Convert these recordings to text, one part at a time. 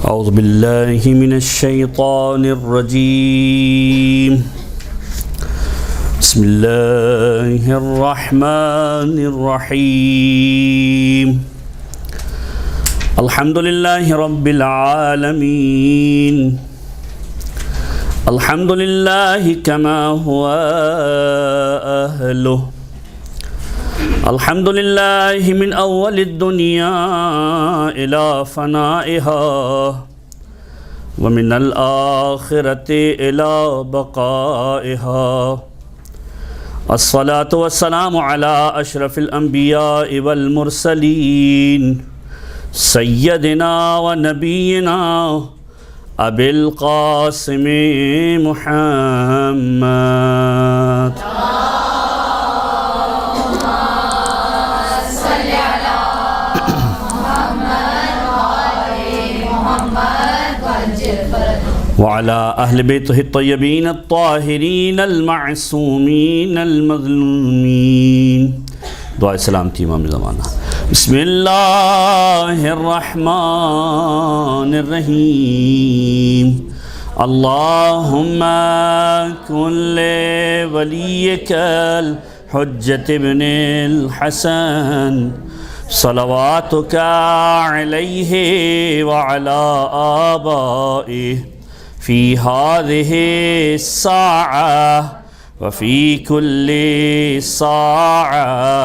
اعوذ باللہ من الشیطان الرجیم بسم اللہ الرحمن الرحیم الحمد للہ رب العالمین الحمد للہ کما ہوا اہلہ الحمد للہ من اول الدنیا الى فنائها ومن الآخرة الى بقائها الصلاة والسلام على اشرف الانبیاء والمرسلین سیدنا ونبینا ابی القاسم محمد وعلى أهل بيته الطيبين الطاهرين المعصومين المظلومين دعاء سلامتی امام زمانہ بسم اللہ الرحمن الرحیم اللہم کن لولیک الحجة ابن الحسن صلواتک علیہ وعلى آبائه في هذه الساعة وفي كل ساعة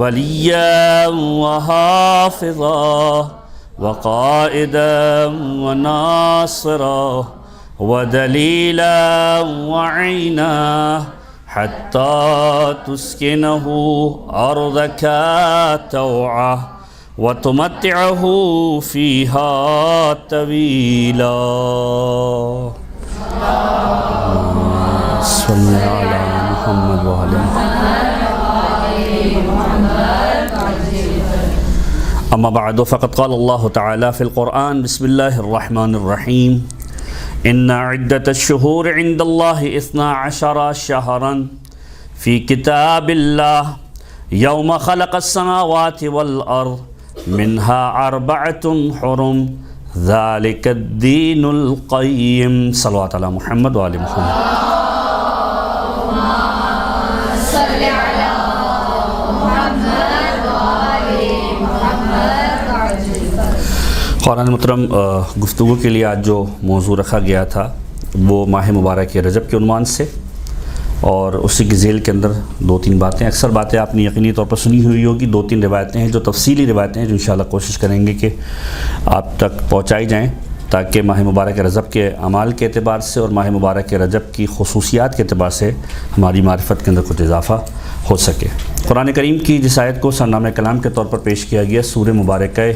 وليا وحافظا وقائدا وناصرا ودليلا وعينا حتى تسكنه أرضك توعا وتمتعه فيها طويلا صل على محمد وعلى اما بعد فقد قال الله تعالى في القرآن بسم الله الرحمن الرحيم ان عدة الشهور عند الله 12 شهرا في كتاب الله يوم خلق السماوات والأرض منها 4 حرم ذلك الدين القيم صلوات على محمد وآل محمد صل على محمد وآل محمد قرآن محترم گفتگو کے لیے آج جو موضوع رکھا گیا تھا وہ ماہ مبارک رجب کے عنوان سے اور اسی کی ذیل کے اندر 2-3 باتیں اکثر باتیں آپ نے یقینی طور پر سنی ہوئی ہوگی 2-3 روایتیں ہیں جو تفصیلی روایتیں ہیں جو انشاءاللہ کوشش کریں گے کہ آپ تک پہنچائی جائیں تاکہ ماہ مبارک رجب کے اعمال کے اعتبار سے اور ماہ مبارک رجب کی خصوصیات کے اعتبار سے ہماری معرفت کے اندر کچھ اضافہ ہو سکے۔ قرآن کریم کی جس آیت کو سرنامہ کلام کے طور پر پیش کیا گیا سورہ مبارکہ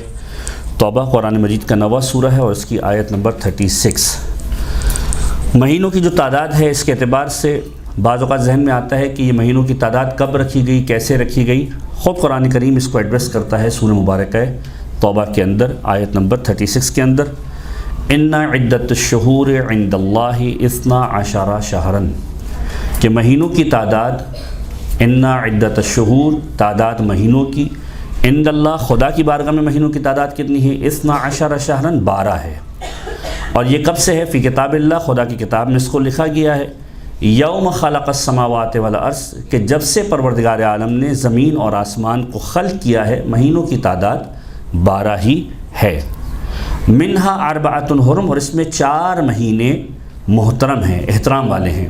توبہ قرآن مجید کا 9واں سورہ ہے اور اس کی آیت نمبر 36۔ مہینوں کی جو تعداد ہے اس کے اعتبار سے بعض اوقات ذہن میں آتا ہے کہ یہ مہینوں کی تعداد کب رکھی گئی، کیسے رکھی گئی۔ خود قرآن کریم اس کو ایڈریس کرتا ہے سورہ مبارکہ توبہ کے اندر آیت نمبر 36 کے اندر ان عدت الشہور عند اللہ 12 شہرا کہ مہینوں کی تعداد ان عدت الشہور تعداد مہینوں کی عند اللہ خدا کی بارگاہ میں مہینوں کی تعداد کتنی ہے 12 شہرا 12 ہے اور یہ کب سے ہے فی کتاب اللہ خدا کی کتاب میں اس کو لکھا گیا ہے یوم خلق السماوات والارض کہ جب سے پروردگار عالم نے زمین اور آسمان کو خلق کیا ہے مہینوں کی تعداد 12 ہی ہے منہا 4 حرم اور اس میں 4 مہینے محترم ہیں احترام والے ہیں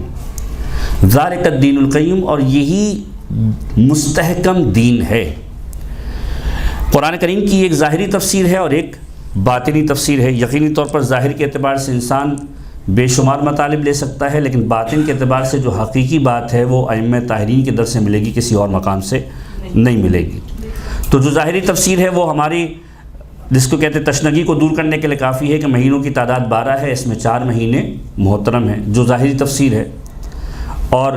ذالک الدین القیم اور یہی مستحکم دین ہے۔ قرآن کریم کی ایک ظاہری تفسیر ہے اور ایک باطنی تفسیر ہے۔ یقینی طور پر ظاہر کے اعتبار سے انسان بے شمار مطالب لے سکتا ہے لیکن باطن کے اعتبار سے جو حقیقی بات ہے وہ ائمہ طاہرین کے در سے ملے گی کسی اور مقام سے نہیں ملے گی۔ تو جو ظاہری تفسیر ہے وہ ہماری جس کو کہتے ہیں تشنگی کو دور کرنے کے لیے کافی ہے کہ مہینوں کی تعداد 12 ہے اس میں 4 مہینے محترم ہیں جو ظاہری تفسیر ہے اور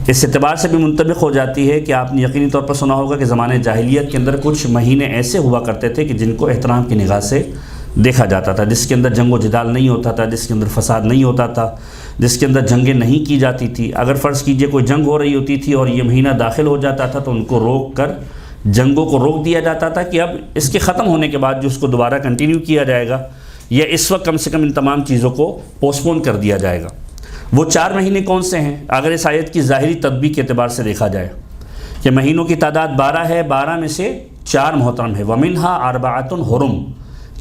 اس اعتبار سے بھی منطبق ہو جاتی ہے کہ آپ نے یقینی طور پر سنا ہوگا کہ زمانے جاہلیت کے اندر کچھ مہینے ایسے ہوا کرتے تھے کہ جن کو احترام کی نگاہ سے دیکھا جاتا تھا، جس کے اندر جنگ و جدال نہیں ہوتا تھا، جس کے اندر فساد نہیں ہوتا تھا، جس کے اندر جنگیں نہیں کی جاتی تھی۔ اگر فرض کیجئے کوئی جنگ ہو رہی ہوتی تھی اور یہ مہینہ داخل ہو جاتا تھا تو ان کو روک کر جنگوں کو روک دیا جاتا تھا کہ اب اس کے ختم ہونے کے بعد جو اس کو دوبارہ کنٹینیو کیا جائے گا یا اس وقت کم سے کم ان تمام چیزوں کو پوسٹ پون کر دیا جائے گا۔ وہ 4 مہینے کون سے ہیں؟ اگر اس آیت کی ظاہری تطبیق کے اعتبار سے دیکھا جائے کہ مہینوں کی تعداد 12 ہے، 12 میں سے 4 محترم ہے، وَمِنْهَا أَرْبَعَةٌ حُرُمٌ،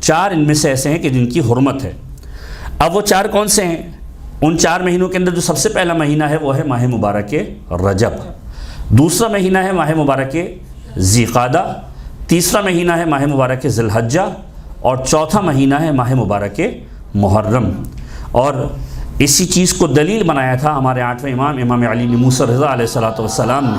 4 ان میں سے ایسے ہیں کہ جن کی حرمت ہے۔ اب وہ 4 کون سے ہیں؟ ان 4 مہینوں کے اندر جو سب سے پہلا مہینہ ہے وہ ہے ماہ مبارک رجب، دوسرا مہینہ ہے ماہ مبارک ذی قعدہ، تیسرا مہینہ ہے ماہ مبارک ذی الحجہ، اور چوتھا مہینہ ہے ماہ مبارک محرم۔ اور اسی چیز کو دلیل بنایا تھا ہمارے 8ویں امام امام علی بن موسیٰ رضا علیہ السلام نے،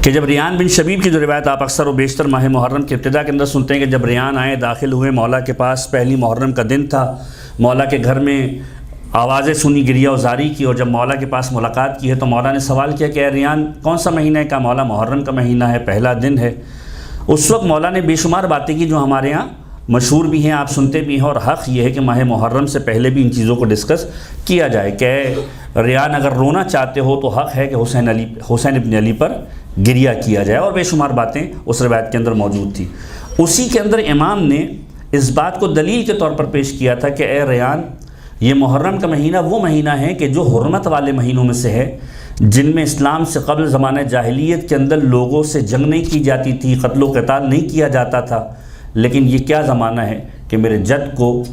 کہ جب ریان بن شبیب کی جو روایت آپ اکثر و بیشتر ماہ محرم کے ابتدا کے اندر سنتے ہیں کہ جب ریان آئے، داخل ہوئے مولا کے پاس، پہلی محرم کا دن تھا، مولا کے گھر میں آوازیں سنی، گریہ و زاری کی، اور جب مولا کے پاس ملاقات کی ہے تو مولا نے سوال کیا کہ اے ریان کون سا مہینہ ہے؟ کہا مولا محرم کا مہینہ ہے، پہلا دن ہے۔ اس وقت مولا نے بے شمار باتیں کی جو ہمارے ہاں مشہور بھی ہیں، آپ سنتے بھی ہیں، اور حق یہ ہے کہ ماہ محرم سے پہلے بھی ان چیزوں کو ڈسکس کیا جائے کہ ریان اگر رونا چاہتے ہو تو حق ہے کہ حسین ابن علی پر گریہ کیا جائے، اور بے شمار باتیں اس روایت کے اندر موجود تھی۔ اسی کے اندر امام نے اس بات کو دلیل کے طور پر پیش کیا تھا کہ اے ریان، یہ محرم کا مہینہ وہ مہینہ ہے کہ جو حرمت والے مہینوں میں سے ہے، جن میں اسلام سے قبل زمانہ جاہلیت کے اندر لوگوں سے جنگ نہیں کی جاتی تھی، قتل و قتال نہیں کیا جاتا تھا، لیکن یہ کیا زمانہ ہے کہ میرے جد کو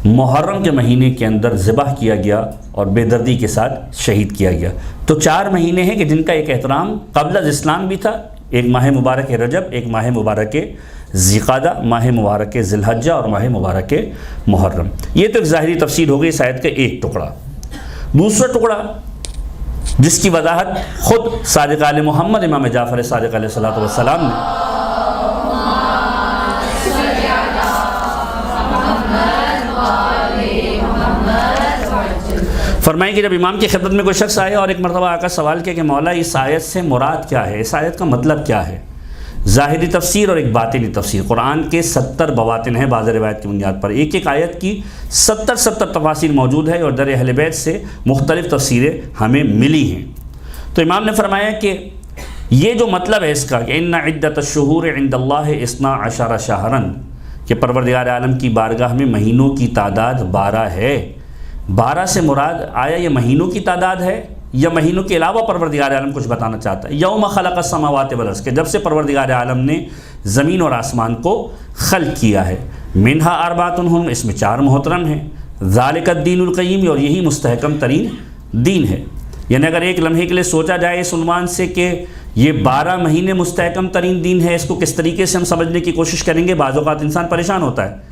محرم کے مہینے کے اندر ذبح کیا گیا اور بے دردی کے ساتھ شہید کیا گیا۔ تو 4 مہینے ہیں کہ جن کا ایک احترام قبل از اسلام بھی تھا، ایک ماہ مبارک رجب، ایک ماہ مبارک ذی قعدہ، ماہ مبارک ذی الحجہ، اور ماہ مبارک محرم۔ یہ تو ایک ظاہری تفسیر ہو گئی اس آیت کا ایک ٹکڑا۔ دوسرا ٹکڑا جس کی وضاحت خود صادق آل محمد امام جعفر صادق علیہ السلام نے فرمائی کہ جب امام کی خدمت میں کوئی شخص آیا اور ایک مرتبہ آ کر سوال کیا کہ مولا اس آیت سے مراد کیا ہے، اس آیت کا مطلب کیا ہے؟ ظاہری تفسیر اور ایک باطنی تفسیر۔ قرآن کے 70 بواطن ہیں بعض روایت کی بنیاد پر، ایک ایک آیت کی 70 تفاسیر موجود ہے، اور در اہل بیت سے مختلف تفسیریں ہمیں ملی ہیں۔ تو امام نے فرمایا کہ یہ جو مطلب ہے اس کا کہ ان عدۃ الشہور عند اللہ 12 شہرن، کہ پروردگار عالم کی بارگاہ میں مہینوں کی تعداد 12 ہے۔ 12 سے مراد آیا یہ مہینوں کی تعداد ہے یا مہینوں کے علاوہ پروردگار عالم کچھ بتانا چاہتا ہے؟ یوم خلق السماوات والارض، کہ جب سے پروردگار عالم نے زمین اور آسمان کو خلق کیا ہے، منہا اربعۃ حرم، اس میں 4 محترم ہیں، ذالک الدین القیم، اور یہی مستحکم ترین دین ہے۔ یعنی اگر ایک لمحے کے لیے سوچا جائے اس عنوان سے کہ یہ 12 مہینے مستحکم ترین دین ہے، اس کو کس طریقے سے ہم سمجھنے کی کوشش کریں گے؟ بعض اوقات انسان پریشان ہوتا ہے۔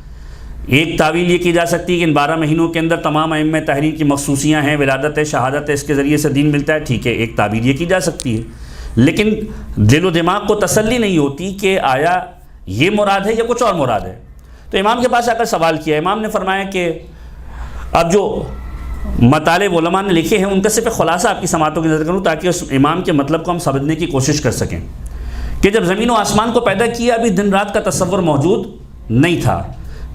ایک تعویل یہ کی جا سکتی ہے کہ ان 12 مہینوں کے اندر تمام ائمہ تحریر کی مخصوصیاں ہیں، ولادت ہے، شہادت ہے، اس کے ذریعے سے دین ملتا ہے، ٹھیک ہے، ایک تعبیر یہ کی جا سکتی ہے، لیکن دل و دماغ کو تسلی نہیں ہوتی کہ آیا یہ مراد ہے یا کچھ اور مراد ہے۔ تو امام کے پاس آ کر سوال کیا، امام نے فرمایا کہ اب جو مطالب علماء نے لکھے ہیں ان کا صرف خلاصہ آپ کی سماعتوں کی نظر کروں تاکہ اس امام کے مطلب کو ہم سمجھنے کی کوشش کر سکیں، کہ جب زمین و آسمان کو پیدا کیا ابھی دن رات کا تصور موجود نہیں تھا۔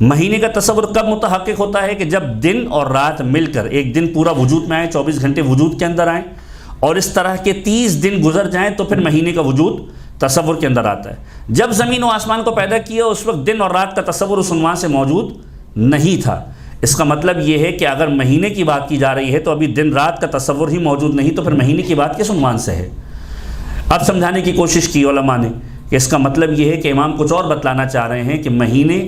مہینے کا تصور کب متحقق ہوتا ہے؟ کہ جب دن اور رات مل کر ایک دن پورا وجود میں آئے، 24 گھنٹے وجود کے اندر آئیں، اور اس طرح کے 30 دن گزر جائیں تو پھر مہینے کا وجود تصور کے اندر آتا ہے۔ جب زمین و آسمان کو پیدا کیا اس وقت دن اور رات کا تصور اس عنوان سے موجود نہیں تھا۔ اس کا مطلب یہ ہے کہ اگر مہینے کی بات کی جا رہی ہے تو ابھی دن رات کا تصور ہی موجود نہیں، تو پھر مہینے کی بات کس عنوان سے ہے؟ اب سمجھانے کی کوشش کی علماء نے کہ اس کا مطلب یہ ہے کہ امام کچھ اور بتلانا چاہ رہے ہیں کہ مہینے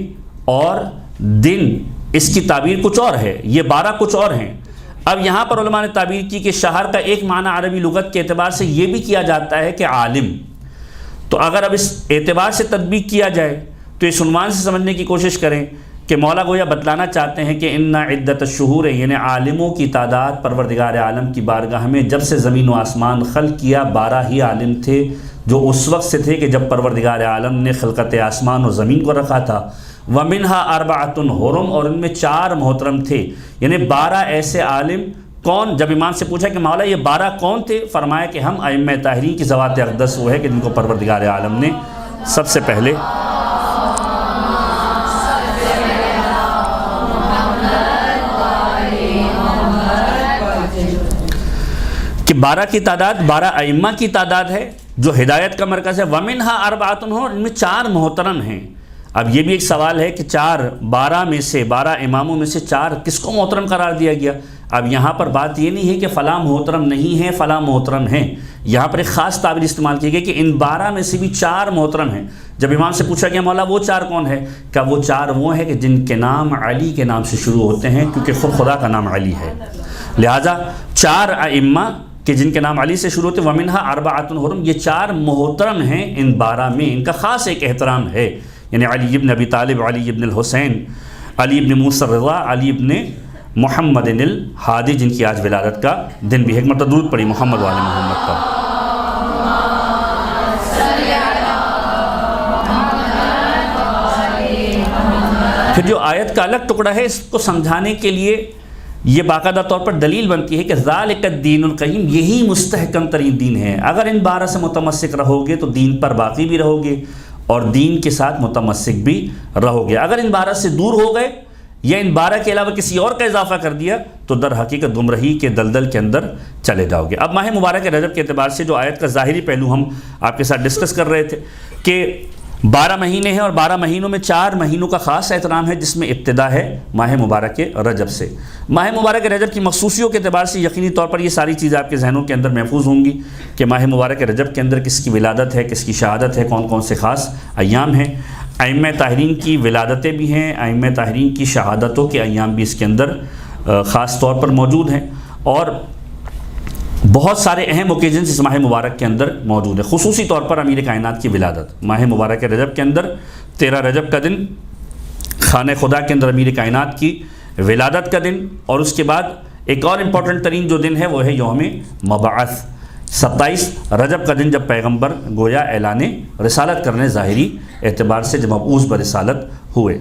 اور دن اس کی تعبیر کچھ اور ہے، یہ 12 کچھ اور ہیں۔ اب یہاں پر علماء نے تعبیر کی کہ شہر کا ایک معنی عربی لغت کے اعتبار سے یہ بھی کیا جاتا ہے کہ عالم۔ تو اگر اب اس اعتبار سے تطبیق کیا جائے تو اس عنوان سے سمجھنے کی کوشش کریں کہ مولا گویا بتلانا چاہتے ہیں کہ ان عدت الشہور، یعنی عالموں کی تعداد پروردگار عالم کی بارگاہ میں جب سے زمین و آسمان خلق کیا 12 ہی عالم تھے جو اس وقت سے تھے کہ جب پروردگار عالم نے خلقت آسمان و زمین کو رکھا تھا۔ وَمِنْهَا أَرْبَعَةٌ حُرُمٌ، اور ان میں 4 محترم تھے، یعنی 12 ایسے عالم۔ کون؟ جب امام سے پوچھا کہ مولا یہ 12 کون تھے؟ فرمایا کہ ہم ائمہ طاہرین کی ذوات اقدس وہ ہے کہ جن کو پروردگار عالم نے سب سے پہلے کہ 12 کی تعداد 12 ائمہ کی تعداد ہے جو ہدایت کا مرکز ہے. وَمِنْهَا أَرْبَعَةٌ ہو، ان میں 4 محترم ہیں. اب یہ بھی ایک سوال ہے کہ 12 میں سے 12 اماموں میں سے 4 کس کو محترم قرار دیا گیا؟ اب یہاں پر بات یہ نہیں ہے کہ فلاں محترم نہیں ہے فلاں محترم ہیں. یہاں پر ایک خاص تعبیر استعمال کی گئی کہ ان 12 میں سے بھی 4 محترم ہیں. جب امام سے پوچھا گیا مولا وہ 4 کون ہے؟ کہ وہ 4 وہ ہیں کہ جن کے نام علی کے نام سے شروع ہوتے ہیں، کیونکہ خود خدا کا نام علی ہے. لہٰذا 4 ائمہ کہ جن کے نام علی سے شروع ہوتے ہیں. وَمِنْهَا أَرْبَعَةٌ حُرُمٌ، یہ 4 محترم ہیں ان 12 میں، ان کا خاص ایک احترام ہے. یعنی علی ابن ابی طالب، علی ابن الحسین، علی ابن موسیٰ الرضا، علی ابن محمد الحادی، جن کی آج ولادت کا دن بھی ہے. ایک مرتبہ درود پڑھی محمد والے محمد پر. پھر جو آیت کا الگ ٹکڑا ہے اس کو سمجھانے کے لیے یہ باقاعدہ طور پر دلیل بنتی ہے کہ ذالک الدین القیم، یہی مستحکم ترین دین ہے. اگر ان 12 سے متمسک رہو گے تو دین پر باقی بھی رہو گے اور دین کے ساتھ متمسک بھی رہو گے. اگر ان 12 سے دور ہو گئے یا ان 12 کے علاوہ کسی اور کا اضافہ کر دیا تو در حقیقت گمراہی کے دلدل کے اندر چلے جاؤ گے. اب ماہ مبارک رجب کے اعتبار سے جو آیت کا ظاہری پہلو ہم آپ کے ساتھ ڈسکس کر رہے تھے کہ 12 مہینے ہیں اور 12 مہینوں میں 4 مہینوں کا خاص احترام ہے، جس میں ابتدا ہے ماہ مبارک رجب سے. ماہ مبارک رجب کی مخصوصیوں کے اعتبار سے یقینی طور پر یہ ساری چیزیں آپ کے ذہنوں کے اندر محفوظ ہوں گی کہ ماہ مبارک رجب کے اندر کس کی ولادت ہے، کس کی شہادت ہے، کون کون سے خاص ایام ہیں. ائمہ طاہرین کی ولادتیں بھی ہیں، ائمہ طاہرین کی شہادتوں کے ایام بھی اس کے اندر خاص طور پر موجود ہیں، اور بہت سارے اہم اوکیزنز اس ماہ مبارک کے اندر موجود ہیں. خصوصی طور پر امیر کائنات کی ولادت ماہ مبارک رجب کے اندر 13 رجب کا دن خانہ خدا کے اندر امیر کائنات کی ولادت کا دن، اور اس کے بعد ایک اور امپورٹنٹ ترین جو دن ہے وہ ہے یوم مبعث 27 رجب کا دن، جب پیغمبر گویا اعلان رسالت کرنے ظاہری اعتبار سے جب مبعوث برسالت ہوئے.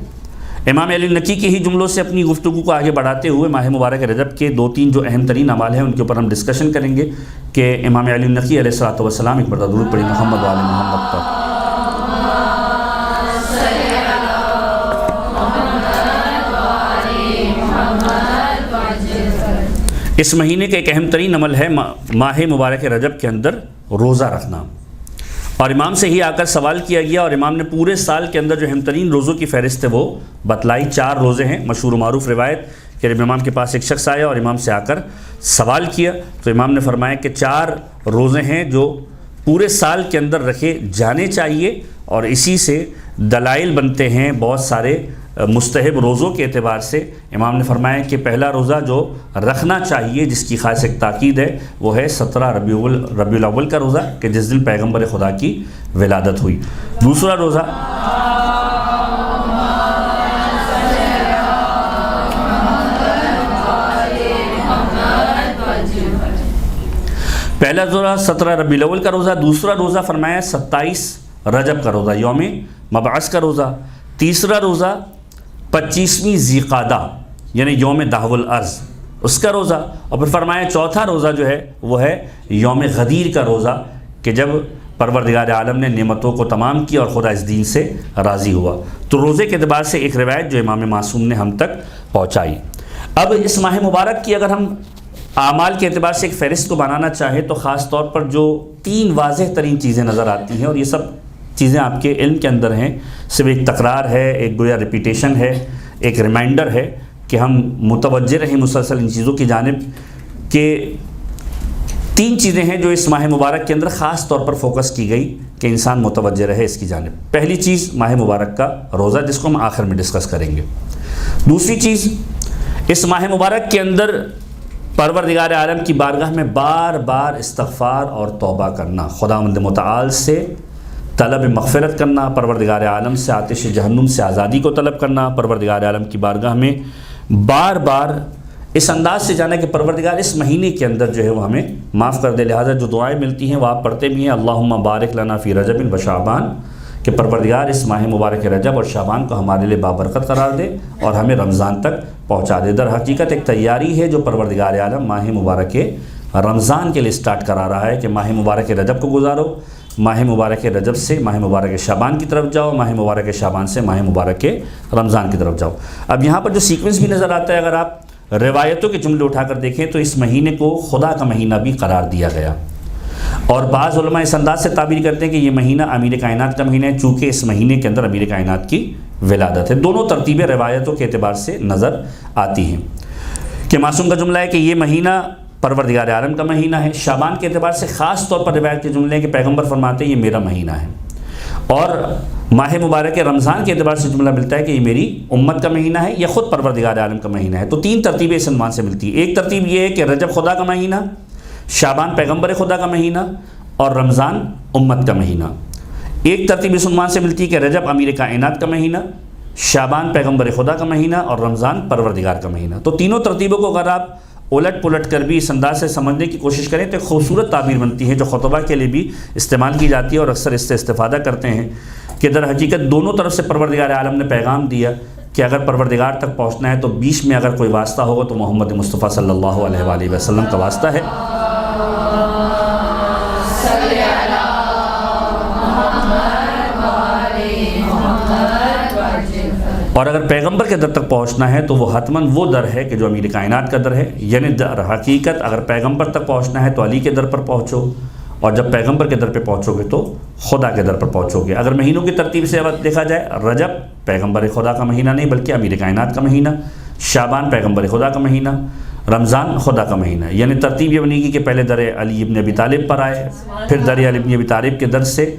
امام علی نقی کے ہی جملوں سے اپنی گفتگو کو آگے بڑھاتے ہوئے ماہ مبارک رجب کے 2-3 جو اہم ترین اعمال ہیں ان کے اوپر ہم ڈسکشن کریں گے کہ امام علی نقی علیہ الصلوۃ والسلام ایک مرتبہ درود پڑھی محمد والے محمد پر. اس مہینے کا ایک اہم ترین عمل ہے ماہ مبارک رجب کے اندر روزہ رکھنا، اور امام سے ہی آ کر سوال کیا گیا اور امام نے پورے سال کے اندر جو اہم ترین روزوں کی فہرست ہے وہ بتلائی. 4 روزے ہیں. مشہور و معروف روایت کہ جب امام کے پاس ایک شخص آیا اور امام سے آ کر سوال کیا تو امام نے فرمایا کہ 4 روزے ہیں جو پورے سال کے اندر رکھے جانے چاہیے، اور اسی سے دلائل بنتے ہیں بہت سارے مستحب روزوں کے اعتبار سے. امام نے فرمایا کہ پہلا روزہ جو رکھنا چاہیے جس کی خاص ایک تاکید ہے وہ ہے 17 ربیع الاول کا روزہ کہ جس دن پیغمبر خدا کی ولادت ہوئی. دوسرا روزہ پہلا روزہ 17 ربیع الاول کا روزہ. دوسرا روزہ فرمایا 27 رجب کا روزہ یوم مبعث کا روزہ. تیسرا روزہ 25ویں ذی قعدہ یعنی یوم دہو الارض اس کا روزہ. اور پھر فرمایا چوتھا روزہ جو ہے وہ ہے یوم غدیر کا روزہ کہ جب پروردگار عالم نے نعمتوں کو تمام کیا اور خدا اس دین سے راضی ہوا. تو روزے کے اعتبار سے ایک روایت جو امام معصوم نے ہم تک پہنچائی. اب اس ماہ مبارک کی اگر ہم اعمال کے اعتبار سے ایک فہرست کو بنانا چاہیں تو خاص طور پر جو 3 واضح ترین چیزیں نظر آتی ہیں، اور یہ سب چیزیں آپ کے علم کے اندر ہیں، صرف ایک تکرار ہے، ایک گویا ریپیٹیشن ہے، ایک ریمائنڈر ہے کہ ہم متوجہ رہیں مسلسل ان چیزوں کی جانب کہ 3 چیزیں ہیں جو اس ماہ مبارک کے اندر خاص طور پر فوکس کی گئی کہ انسان متوجہ رہے اس کی جانب. پہلی چیز ماہ مبارک کا روزہ جس کو ہم آخر میں ڈسکس کریں گے. دوسری چیز اس ماہ مبارک کے اندر پروردگار عالم کی بارگاہ میں بار بار استغفار اور توبہ کرنا، خداوند متعال سے طلب مغفرت کرنا، پروردگار عالم سے آتش جہنم سے آزادی کو طلب کرنا، پروردگار عالم کی بارگاہ میں بار بار اس انداز سے جانا کہ پروردگار اس مہینے کے اندر جو ہے وہ ہمیں معاف کر دے. لہٰذا جو دعائیں ملتی ہیں وہ آپ پڑھتے بھی ہیں اللہم بارک لنا فی رجب و شعبان کہ پروردگار اس ماہ مبارک رجب اور شعبان کو ہمارے لیے بابرکت قرار دے اور ہمیں رمضان تک پہنچا دے. در حقیقت ایک تیاری ہے جو پروردگار عالم ماہ مبارک رمضان کے لیے سٹارٹ کرا رہا ہے کہ ماہ مبارک رجب کو گزارو، ماہ مبارک رجب سے ماہ مبارک شعبان کی طرف جاؤ، ماہ مبارک شعبان سے ماہ مبارک رمضان کی طرف جاؤ. اب یہاں پر جو سیکوینس بھی نظر آتا ہے اگر آپ روایتوں کے جملے اٹھا کر دیکھیں تو اس مہینے کو خدا کا مہینہ بھی قرار دیا گیا، اور بعض علماء اس انداز سے تعبیر کرتے ہیں کہ یہ مہینہ امیر کائنات کا مہینہ ہے، چونکہ اس مہینے کے اندر امیر کائنات کی ولادت ہے۔ دونوں ترتیبیں روایتوں کے اعتبار سے نظر آتی ہیں کہ معصوم کا جملہ ہے کہ یہ مہینہ پروردگار عالم کا مہینہ ہے۔ شعبان کے اعتبار سے خاص طور پر روایت کے جملے ہیں کہ پیغمبر فرماتے ہیں یہ میرا مہینہ ہے، اور ماہ مبارک رمضان کے اعتبار سے جملہ ملتا ہے کہ یہ میری امت کا مہینہ ہے، یہ خود پروردگار عالم کا مہینہ ہے۔ تو تین ترتیبیں اس عنوان سے ملتی ہیں۔ ایک ترتیب یہ ہے کہ رجب خدا کا مہینہ، شعبان پیغمبر خدا کا مہینہ، اور رمضان امت کا مہینہ۔ ایک ترتیب اس عنوان سے ملتی ہے کہ رجب امیر کائنات کا مہینہ، شعبان پیغمبر خدا کا مہینہ، اور رمضان پروردگار کا مہینہ۔ تو تینوں ترتیبوں کو اگر آپ الٹ پلٹ کر بھی اس انداز سے سمجھنے کی کوشش کریں تو ایک خوبصورت تعبیر بنتی ہے جو خطبہ کے لیے بھی استعمال کی جاتی ہے، اور اکثر اس سے استفادہ کرتے ہیں کہ در حقیقت دونوں طرف سے پروردگار عالم نے پیغام دیا کہ اگر پروردگار تک پہنچنا ہے تو بیچ میں اگر کوئی واسطہ ہوگا تو محمد مصطفیٰ صلی اللہ علیہ وآلہ وسلم کا واسطہ ہے۔ اور اگر پیغمبر کے در تک پہنچنا ہے تو وہ حتماً وہ در ہے کہ جو امیر کائنات کا در ہے، یعنی در حقیقت اگر پیغمبر تک پہنچنا ہے تو علی کے در پر پہنچو، اور جب پیغمبر کے در پہ پہنچو گے تو خدا کے در پر پہنچو گے۔ اگر مہینوں کی ترتیب سے دیکھا جائے، رجب پیغمبر خدا کا مہینہ نہیں بلکہ امیر کائنات کا مہینہ، شعبان پیغمبر خدا کا مہینہ، رمضان خدا کا مہینہ، یعنی ترتیب یہ بنے گی کہ پہلے در علی ابن ابی طالب پر آئے، پھر در علی ابن ابی طالب کے در سے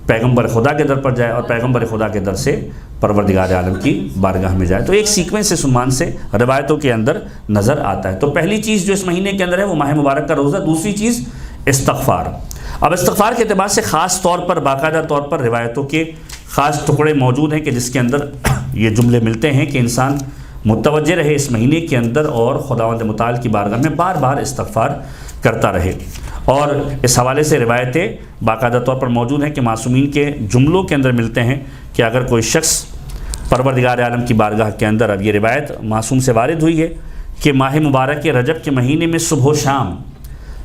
پیغمبر خدا کے در پر جائے، اور پیغمبر خدا کے در سے پروردگار عالم کی بارگاہ میں جائے۔ تو ایک سیکوینس اس عنوان سے روایتوں کے اندر نظر آتا ہے۔ تو پہلی چیز جو اس مہینے کے اندر ہے وہ ماہ مبارک کا روزہ، دوسری چیز استغفار۔ اب استغفار کے اعتبار سے خاص طور پر باقاعدہ طور پر روایتوں کے خاص ٹکڑے موجود ہیں کہ جس کے اندر یہ جملے ملتے ہیں کہ انسان متوجہ رہے اس مہینے کے اندر اور خداوند متعال کی بارگاہ میں بار بار استغفار کرتا رہے، اور اس حوالے سے روایتیں باقاعدہ طور پر موجود ہیں کہ معصومین کے جملوں کے اندر ملتے ہیں کہ اگر کوئی شخص پروردگار عالم کی بارگاہ کے اندر، اب یہ روایت معصوم سے وارد ہوئی ہے کہ ماہ مبارک کے رجب کے مہینے میں صبح و شام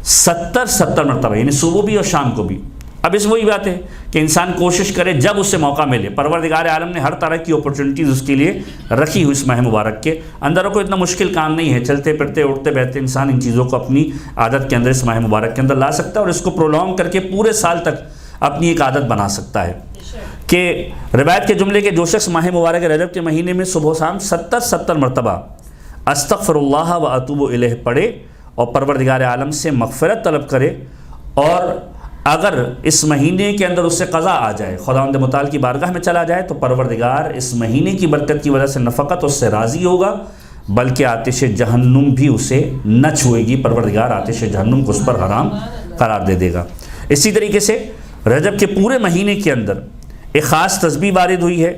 70 مرتبہ، یعنی صبح بھی اور شام کو بھی۔ اب اس وہی بات ہے کہ انسان کوشش کرے جب اس سے موقع ملے، پروردگار عالم نے ہر طرح کی اپرچونٹیز اس کے لیے رکھی ہوئی اس ماہ مبارک کے اندر، کوئی اتنا مشکل کام نہیں ہے، چلتے پھرتے اٹھتے بیٹھتے انسان ان چیزوں کو اپنی عادت کے اندر اس ماہ مبارک کے اندر لا سکتا ہے، اور اس کو پرولونگ کر کے پورے سال تک اپنی ایک عادت بنا سکتا ہے۔ کہ روایت کے جملے کے جو شخص ماہ مبارک رجب کے مہینے میں صبح و شام 70 مرتبہ استغفر اللہ و اتوب الیہ پڑھے اور پروردگار عالم سے مغفرت طلب کرے، اور اگر اس مہینے کے اندر اس سے قضا آ جائے، خداوند متعال کی بارگاہ میں چلا جائے، تو پروردگار اس مہینے کی برکت کی وجہ سے نہ فقط اس سے راضی ہوگا بلکہ آتش جہنم بھی اسے نہ چھوئے گی، پروردگار آتش جہنم کو اس پر حرام قرار دے دے گا۔ اسی طریقے سے رجب کے پورے مہینے کے اندر ایک خاص تسبیح وارد ہوئی ہے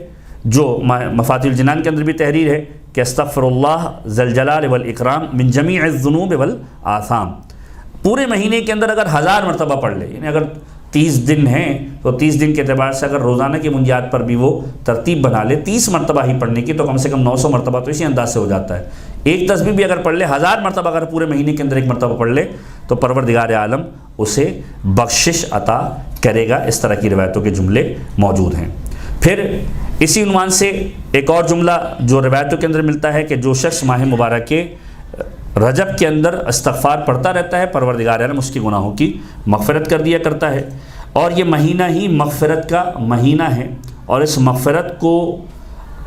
جو مفاتیح الجنان کے اندر بھی تحریر ہے کہ استغفر اللہ ذی الجلال والاکرام من جمیع الذنوب والآثام۔ پورے مہینے کے اندر اگر 1000 مرتبہ پڑھ لے، یعنی اگر 30 دن ہیں تو 30 دن کے اعتبار سے اگر روزانہ کی بنیاد پر بھی وہ ترتیب بنا لے 30 مرتبہ ہی پڑھنے کی، تو کم سے کم 900 مرتبہ تو اسی انداز سے ہو جاتا ہے۔ ایک تسبیح بھی اگر پڑھ لے 1000 مرتبہ اگر پورے مہینے کے اندر ایک مرتبہ پڑھ لے تو پروردگار عالم اسے بخشش عطا کرے گا۔ اس طرح کی روایتوں کے جملے موجود ہیں۔ پھر اسی عنوان سے ایک اور جملہ جو روایتوں کے اندر ملتا ہے کہ جو شخص ماہ مبارک کے رجب کے اندر استغفار پڑھتا رہتا ہے، پروردگار عالم اس کی گناہوں کی مغفرت کر دیا کرتا ہے، اور یہ مہینہ ہی مغفرت کا مہینہ ہے۔ اور اس مغفرت کو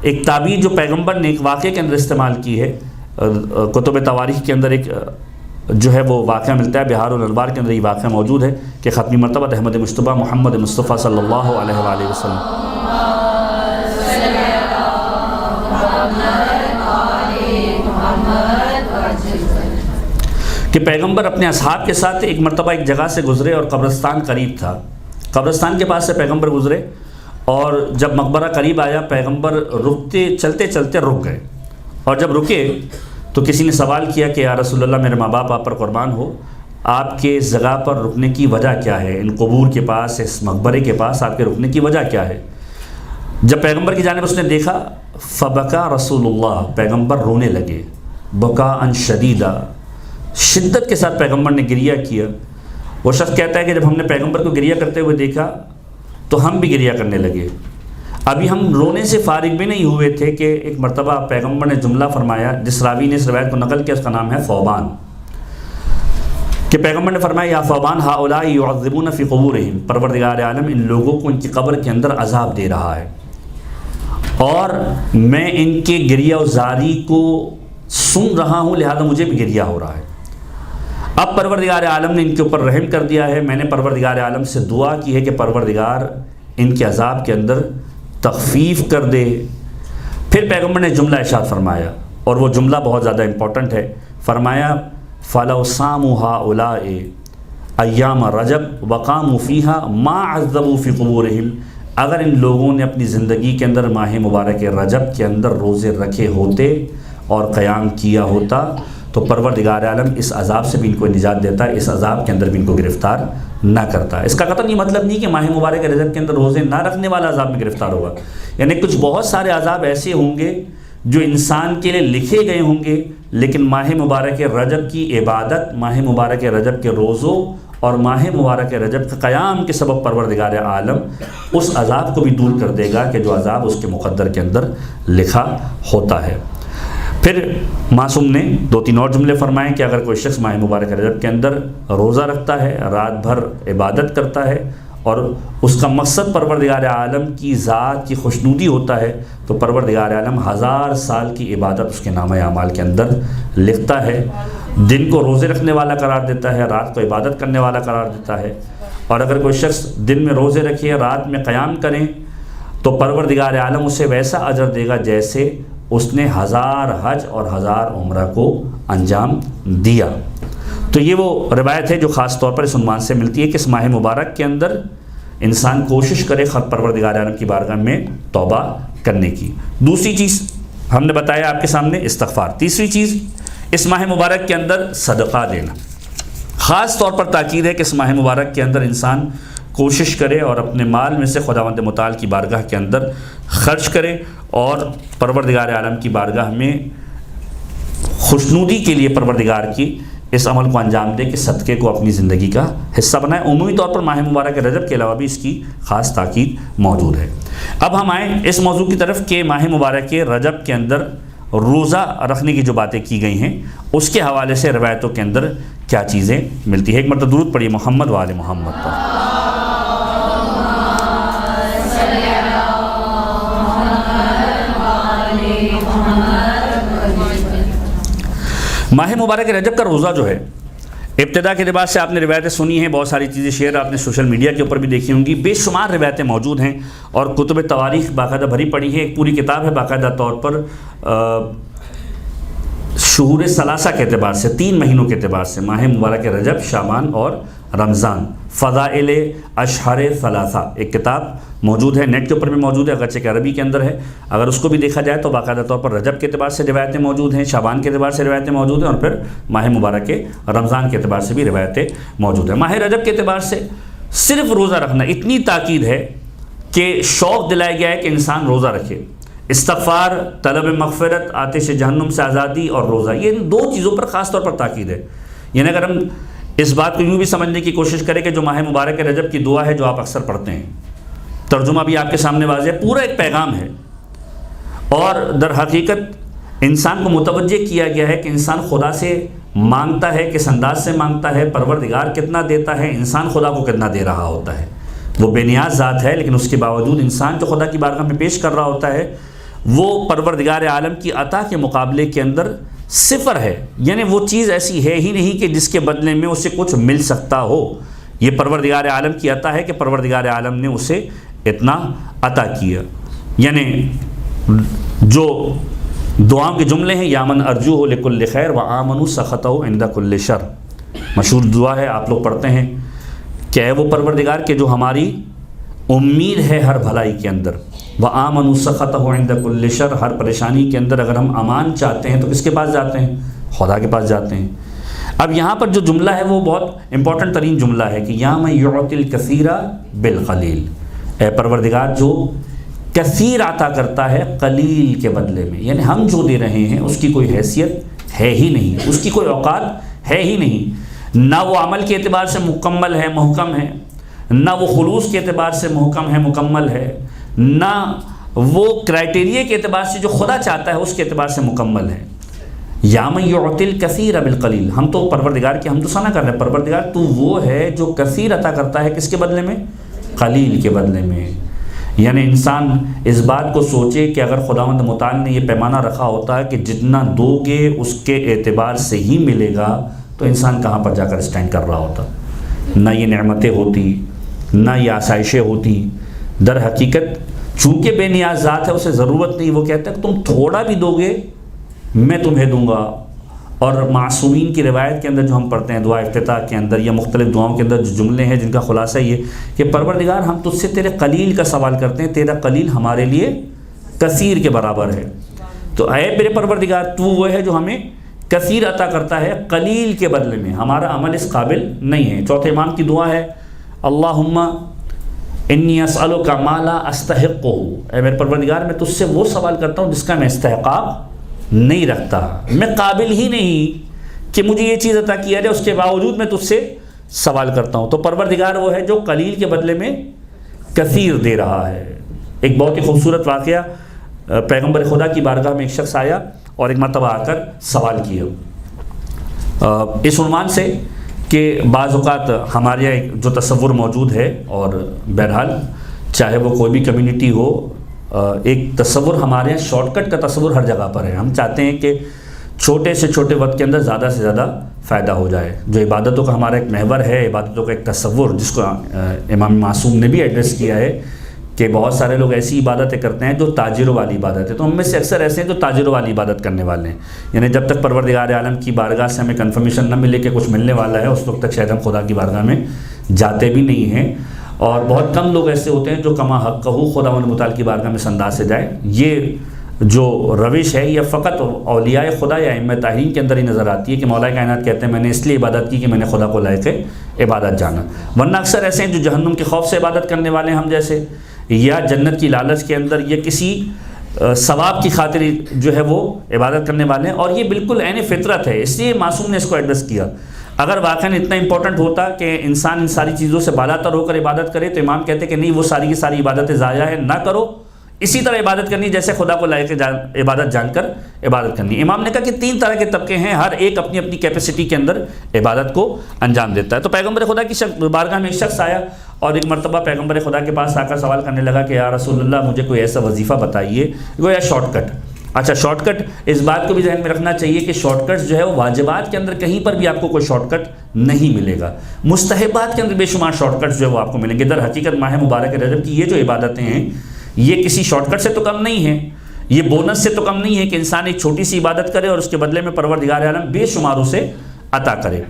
ایک تعبیر جو پیغمبر نے ایک واقعے کے اندر استعمال کی ہے، کتب تواریخ کے اندر ایک جو ہے وہ واقعہ ملتا ہے، بہار الانوار کے اندر یہ واقعہ موجود ہے کہ ختمی مرتبہ احمد مصطفیٰ محمد مصطفیٰ صلی اللہ علیہ وآلہ وسلم کہ پیغمبر اپنے اصحاب کے ساتھ ایک مرتبہ ایک جگہ سے گزرے اور قبرستان قریب تھا، قبرستان کے پاس سے پیغمبر گزرے، اور جب مقبرہ قریب آیا پیغمبر چلتے چلتے رک گئے، اور جب رکے تو کسی نے سوال کیا کہ یا رسول اللہ میرے ماں باپ آپ پر قربان ہو، آپ کے اس جگہ پر رکنے کی وجہ کیا ہے، ان قبور کے پاس اس مقبرے کے پاس آپ کے رکنے کی وجہ کیا ہے؟ جب پیغمبر کی جانب اس نے دیکھا فبکا رسول اللہ، پیغمبر رونے لگے، بکاء شدیدا، شدت کے ساتھ پیغمبر نے گریہ کیا۔ وہ شخص کہتا ہے کہ جب ہم نے پیغمبر کو گریہ کرتے ہوئے دیکھا تو ہم بھی گریہ کرنے لگے۔ ابھی ہم رونے سے فارغ بھی نہیں ہوئے تھے کہ ایک مرتبہ پیغمبر نے جملہ فرمایا، جس راوی نے اس روایت کو نقل کیا اس کا نام ہے ثوبان، کہ پیغمبر نے فرمایا یا ثوبان ہؤلاء یعذبون فی قبورہم، پروردگار عالم ان لوگوں کو ان کی قبر کے اندر عذاب دے رہا ہے اور میں ان کے گریہ و زاری کو سن رہا ہوں، لہذا مجھے بھی گریہ ہو رہا ہے۔ اب پروردگار عالم نے ان کے اوپر رحم کر دیا ہے، میں نے پروردگار عالم سے دعا کی ہے کہ پروردگار ان کے عذاب کے اندر تخفیف کر دے۔ پھر پیغمبر نے جملہ ارشاد فرمایا، اور وہ جملہ بہت زیادہ امپورٹنٹ ہے، فرمایا فَلَوْ صَامُوا هَؤُلَاءِ أَيَّامَ رَجَبَ وَقَامُوا فِيهَا مَا عَذَّبُوا فِي قُبُورِهِمْ، اگر ان لوگوں نے اپنی زندگی کے اندر ماہ مبارک رجب کے اندر روزے رکھے ہوتے اور قیام کیا ہوتا تو پروردگار عالم اس عذاب سے بھی ان کو نجات دیتا ہے، اس عذاب کے اندر بھی ان کو گرفتار نہ کرتا۔ اس کا قطعاً یہ مطلب نہیں کہ ماہ مبارک رجب کے اندر روزے نہ رکھنے والا عذاب میں گرفتار ہوگا، یعنی کچھ بہت سارے عذاب ایسے ہوں گے جو انسان کے لیے لکھے گئے ہوں گے، لیکن ماہ مبارک رجب کی عبادت، ماہ مبارک رجب کے روزوں اور ماہ مبارک رجب کے قیام کے سبب پروردگار عالم اس عذاب کو بھی دور کر دے گا کہ جو عذاب اس کے مقدر کے اندر لکھا ہوتا ہے۔ پھر معصوم نے 2-3 اور جملے فرمائے کہ اگر کوئی شخص ماہ مبارک رجب کے اندر روزہ رکھتا ہے، رات بھر عبادت کرتا ہے اور اس کا مقصد پروردگار عالم کی ذات کی خوشنودی ہوتا ہے تو پروردگار عالم 1000 سال کی عبادت اس کے نامہ اعمال کے اندر لکھتا ہے۔ دن کو روزے رکھنے والا قرار دیتا ہے، رات کو عبادت کرنے والا قرار دیتا ہے، اور اگر کوئی شخص دن میں روزے رکھے رات میں قیام کریں تو پروردگار عالم اسے ویسا اجر دے گا جیسے اس نے 1000 حج اور 1000 عمرہ کو انجام دیا۔ تو یہ وہ روایت ہے جو خاص طور پر اس عنوان سے ملتی ہے کہ اس ماہ مبارک کے اندر انسان کوشش کرے خود پروردگار عالم کی بارگاہ میں توبہ کرنے کی۔ دوسری چیز ہم نے بتایا آپ کے سامنے استغفار۔ تیسری چیز اس ماہ مبارک کے اندر صدقہ دینا، خاص طور پر تاکید ہے کہ اس ماہ مبارک کے اندر انسان کوشش کرے اور اپنے مال میں سے خداوند متعال کی بارگاہ کے اندر خرچ کرے اور پروردگار عالم کی بارگاہ میں خوشنودی کے لیے پروردگار کی اس عمل کو انجام دے کہ صدقے کو اپنی زندگی کا حصہ بنائے۔ عمومی طور پر ماہ مبارک رجب کے علاوہ بھی اس کی خاص تاکید موجود ہے۔ اب ہم آئیں اس موضوع کی طرف کہ ماہ مبارک رجب کے اندر روزہ رکھنے کی جو باتیں کی گئی ہیں اس کے حوالے سے روایتوں کے اندر کیا چیزیں ملتی ہیں۔ ایک مرتبہ درود پڑھیے محمد و آل محمد پر۔ ماہ مبارک رجب کا روزہ جو ہے، ابتدا کے لباس سے آپ نے روایتیں سنی ہیں، بہت ساری چیزیں شیئر آپ نے سوشل میڈیا کے اوپر بھی دیکھی ہوں گی، بے شمار روایتیں موجود ہیں اور کتب تواریخ باقاعدہ بھری پڑی ہے۔ ایک پوری کتاب ہے باقاعدہ طور پر شہور ثلاثہ کے اعتبار سے، 3 مہینوں کے اعتبار سے، ماہ مبارک رجب، شعبان اور رمضان، فضائل اشہر ثلاثہ، ایک کتاب موجود ہے، نیٹ کے اوپر بھی موجود ہے، اگرچہ کہ عربی کے اندر ہے۔ اگر اس کو بھی دیکھا جائے تو باقاعدہ طور پر رجب کے اعتبار سے روایتیں موجود ہیں، شعبان کے اعتبار سے روایتیں موجود ہیں، اور پھر ماہ مبارک رمضان کے اعتبار سے بھی روایتیں موجود ہیں۔ ماہ رجب کے اعتبار سے صرف روزہ رکھنا، اتنی تاکید ہے کہ شوق دلایا گیا ہے کہ انسان روزہ رکھے۔ استغفار، طلب مغفرت، آتش جہنم سے آزادی اور روزہ، یہ ان 2 چیزوں پر خاص طور پر تاکید ہے۔ یعنی اگر ہم اس بات کو یوں بھی سمجھنے کی کوشش کریں کہ جو ماہ مبارک رجب کی دعا ہے جو آپ اکثر پڑھتے ہیں، ترجمہ بھی آپ کے سامنے واضح ہے، پورا ایک پیغام ہے، اور در حقیقت انسان کو متوجہ کیا گیا ہے کہ انسان خدا سے مانگتا ہے، کس انداز سے مانگتا ہے، پروردگار کتنا دیتا ہے، انسان خدا کو کتنا دے رہا ہوتا ہے۔ وہ بے نیاز ذات ہے، لیکن اس کے باوجود انسان جو خدا کی بارگاہ میں پیش کر رہا ہوتا ہے وہ پروردگار عالم کی عطا کے مقابلے کے اندر صفر ہے، یعنی وہ چیز ایسی ہے ہی نہیں کہ جس کے بدلے میں اسے کچھ مل سکتا ہو۔ یہ پروردگار عالم کی عطا ہے کہ پروردگار عالم نے اسے اتنا عطا کیا۔ یعنی جو دعاؤں کے جملے ہیں، یا من ارجوہ لکل خیر وآمن سخطہ عند کل شر، مشہور دعا ہے، آپ لوگ پڑھتے ہیں کہ اے وہ پروردگار کہ جو ہماری امید ہے ہر بھلائی کے اندر، وآمن سخطہ عند کل شر، ہر پریشانی کے اندر اگر ہم امان چاہتے ہیں تو کس کے پاس جاتے ہیں؟ خدا کے پاس جاتے ہیں۔ اب یہاں پر جو جملہ ہے وہ بہت امپورٹنٹ ترین جملہ ہے کہ یا من یعطی الکثیر بالقلیل، اے پروردگار جو کثیر عطا کرتا ہے قلیل کے بدلے میں، یعنی ہم جو دے رہے ہیں اس کی کوئی حیثیت ہے ہی نہیں، اس کی کوئی اوقات ہے ہی نہیں، نہ وہ عمل کے اعتبار سے مکمل ہے، محکم ہے، نہ وہ خلوص کے اعتبار سے محکم ہے، مکمل ہے، نہ وہ کرائٹیریا کے اعتبار سے جو خدا چاہتا ہے اس کے اعتبار سے مکمل ہے۔ یا من یعطی الکثیر بالقلیل، ہم تو پروردگار کی حمد و ثنا کر رہے ہیں، پروردگار تو وہ ہے جو کثیر عطا کرتا ہے، کس کے بدلے میں؟ قلیل کے بدلے میں۔ یعنی انسان اس بات کو سوچے کہ اگر خداوند متعال نے یہ پیمانہ رکھا ہوتا ہے کہ جتنا دو گے اس کے اعتبار سے ہی ملے گا، تو انسان کہاں پر جا کر اسٹینڈ کر رہا ہوتا، نہ یہ نعمتیں ہوتی، نہ یہ آسائشیں ہوتی۔ در حقیقت چونکہ بے نیاز ذات ہے، اسے ضرورت نہیں، وہ کہتا ہے کہ تم تھوڑا بھی دو گے میں تمہیں دوں گا۔ اور معصومین کی روایت کے اندر جو ہم پڑھتے ہیں دعا افتتاح کے اندر یا مختلف دعاؤں کے اندر جو جملے ہیں جن کا خلاصہ یہ کہ پروردگار ہم تجھ سے تیرے قلیل کا سوال کرتے ہیں، تیرا قلیل ہمارے لیے کثیر کے برابر ہے۔ تو اے میرے پروردگار تو وہ ہے جو ہمیں کثیر عطا کرتا ہے قلیل کے بدلے میں، ہمارا عمل اس قابل نہیں ہے۔ چوتھے امام کی دعا ہے اللہم انی اسألک ما لا استحقہ، اے میرے پروردگار میں تجھ سے وہ سوال کرتا ہوں جس کا میں استحقاق نہیں رکھتا، میں قابل ہی نہیں کہ مجھے یہ چیز عطا کیا جائے، اس کے باوجود میں تجھ سے سوال کرتا ہوں۔ تو پروردگار وہ ہے جو قلیل کے بدلے میں کثیر دے رہا ہے۔ ایک بہت ہی خوبصورت واقعہ، پیغمبر خدا کی بارگاہ میں ایک شخص آیا اور ایک مرتبہ آ کر سوال کیا اس عنوان سے کہ بعض اوقات ہمارے یہاں ایک جو تصور موجود ہے، اور بہرحال چاہے وہ کوئی بھی کمیونٹی ہو، ایک تصور ہمارے یہاں شارٹ کٹ کا تصور ہر جگہ پر ہے۔ ہم چاہتے ہیں کہ چھوٹے سے چھوٹے وقت کے اندر زیادہ سے زیادہ فائدہ ہو جائے۔ جو عبادتوں کا ہمارا ایک محور ہے، عبادتوں کا ایک تصور جس کو امام معصوم نے بھی ایڈریس کیا ہے کہ بہت سارے لوگ ایسی عبادتیں کرتے ہیں جو تاجروں والی عبادت ہے، تو ہم میں سے اکثر ایسے ہیں جو تاجروں والی عبادت کرنے والے ہیں۔ یعنی جب تک پروردگار عالم کی بارگاہ سے ہمیں کنفرمیشن نہ ملے کہ کچھ ملنے والا ہے، اس وقت تک شاید ہم خدا کی بارگاہ میں جاتے بھی نہیں ہیں۔ اور بہت کم لوگ ایسے ہوتے ہیں جو کما حقہ خداوند متعال کی بارگاہ میں اس انداز سے جائے۔ یہ جو روش ہے یہ فقط اولیاء خدا یا ائمہ طاہرین کے اندر ہی نظر آتی ہے کہ مولا کائنات کہتے ہیں میں نے اس لیے عبادت کی کہ میں نے خدا کو لائق عبادت جانا، ورنہ اکثر ایسے ہیں جو جہنم کے خوف سے عبادت کرنے والے ہیں ہم جیسے، یا جنت کی لالچ کے اندر یا کسی ثواب کی خاطر جو ہے وہ عبادت کرنے والے ہیں، اور یہ بالکل عین فطرت ہے۔ اس لیے معصوم نے اس کو ایڈریس کیا۔ اگر واقعاً اتنا امپورٹنٹ ہوتا کہ انسان ان ساری چیزوں سے بالا تر ہو کر عبادت کرے تو امام کہتے کہ نہیں، وہ ساری کی ساری عبادتیں ضائع ہیں، نہ کرو، اسی طرح عبادت کرنی جیسے خدا کو لائق عبادت جان کر عبادت کرنی۔ امام نے کہا کہ 3 طرح کے طبقے ہیں، ہر ایک اپنی اپنی کیپیسٹی کے اندر عبادت کو انجام دیتا ہے۔ تو پیغمبر خدا کی بارگاہ میں ایک شخص آیا اور ایک مرتبہ پیغمبر خدا کے پاس آ کر سوال کرنے لگا کہ یا رسول اللہ مجھے کوئی ایسا وظیفہ بتائیے، گویا شارٹ کٹ۔ اچھا، شارٹ کٹ اس بات کو بھی ذہن میں رکھنا چاہیے کہ شارٹ کٹ جو ہے وہ واجبات کے اندر کہیں پر بھی آپ کو کوئی شارٹ کٹ نہیں ملے گا، مستحبات کے اندر بے شمار شارٹ کٹ جو ہے وہ آپ کو ملیں گے۔ در حقیقت ماہ مبارک رجب کی یہ جو عبادتیں ہیں یہ کسی شارٹ کٹ سے تو کم نہیں ہیں، یہ بونس سے تو کم نہیں ہے کہ انسان ایک چھوٹی سی عبادت کرے اور اس کے بدلے میں پروردگار عالم بے شمار اسے عطا کرے۔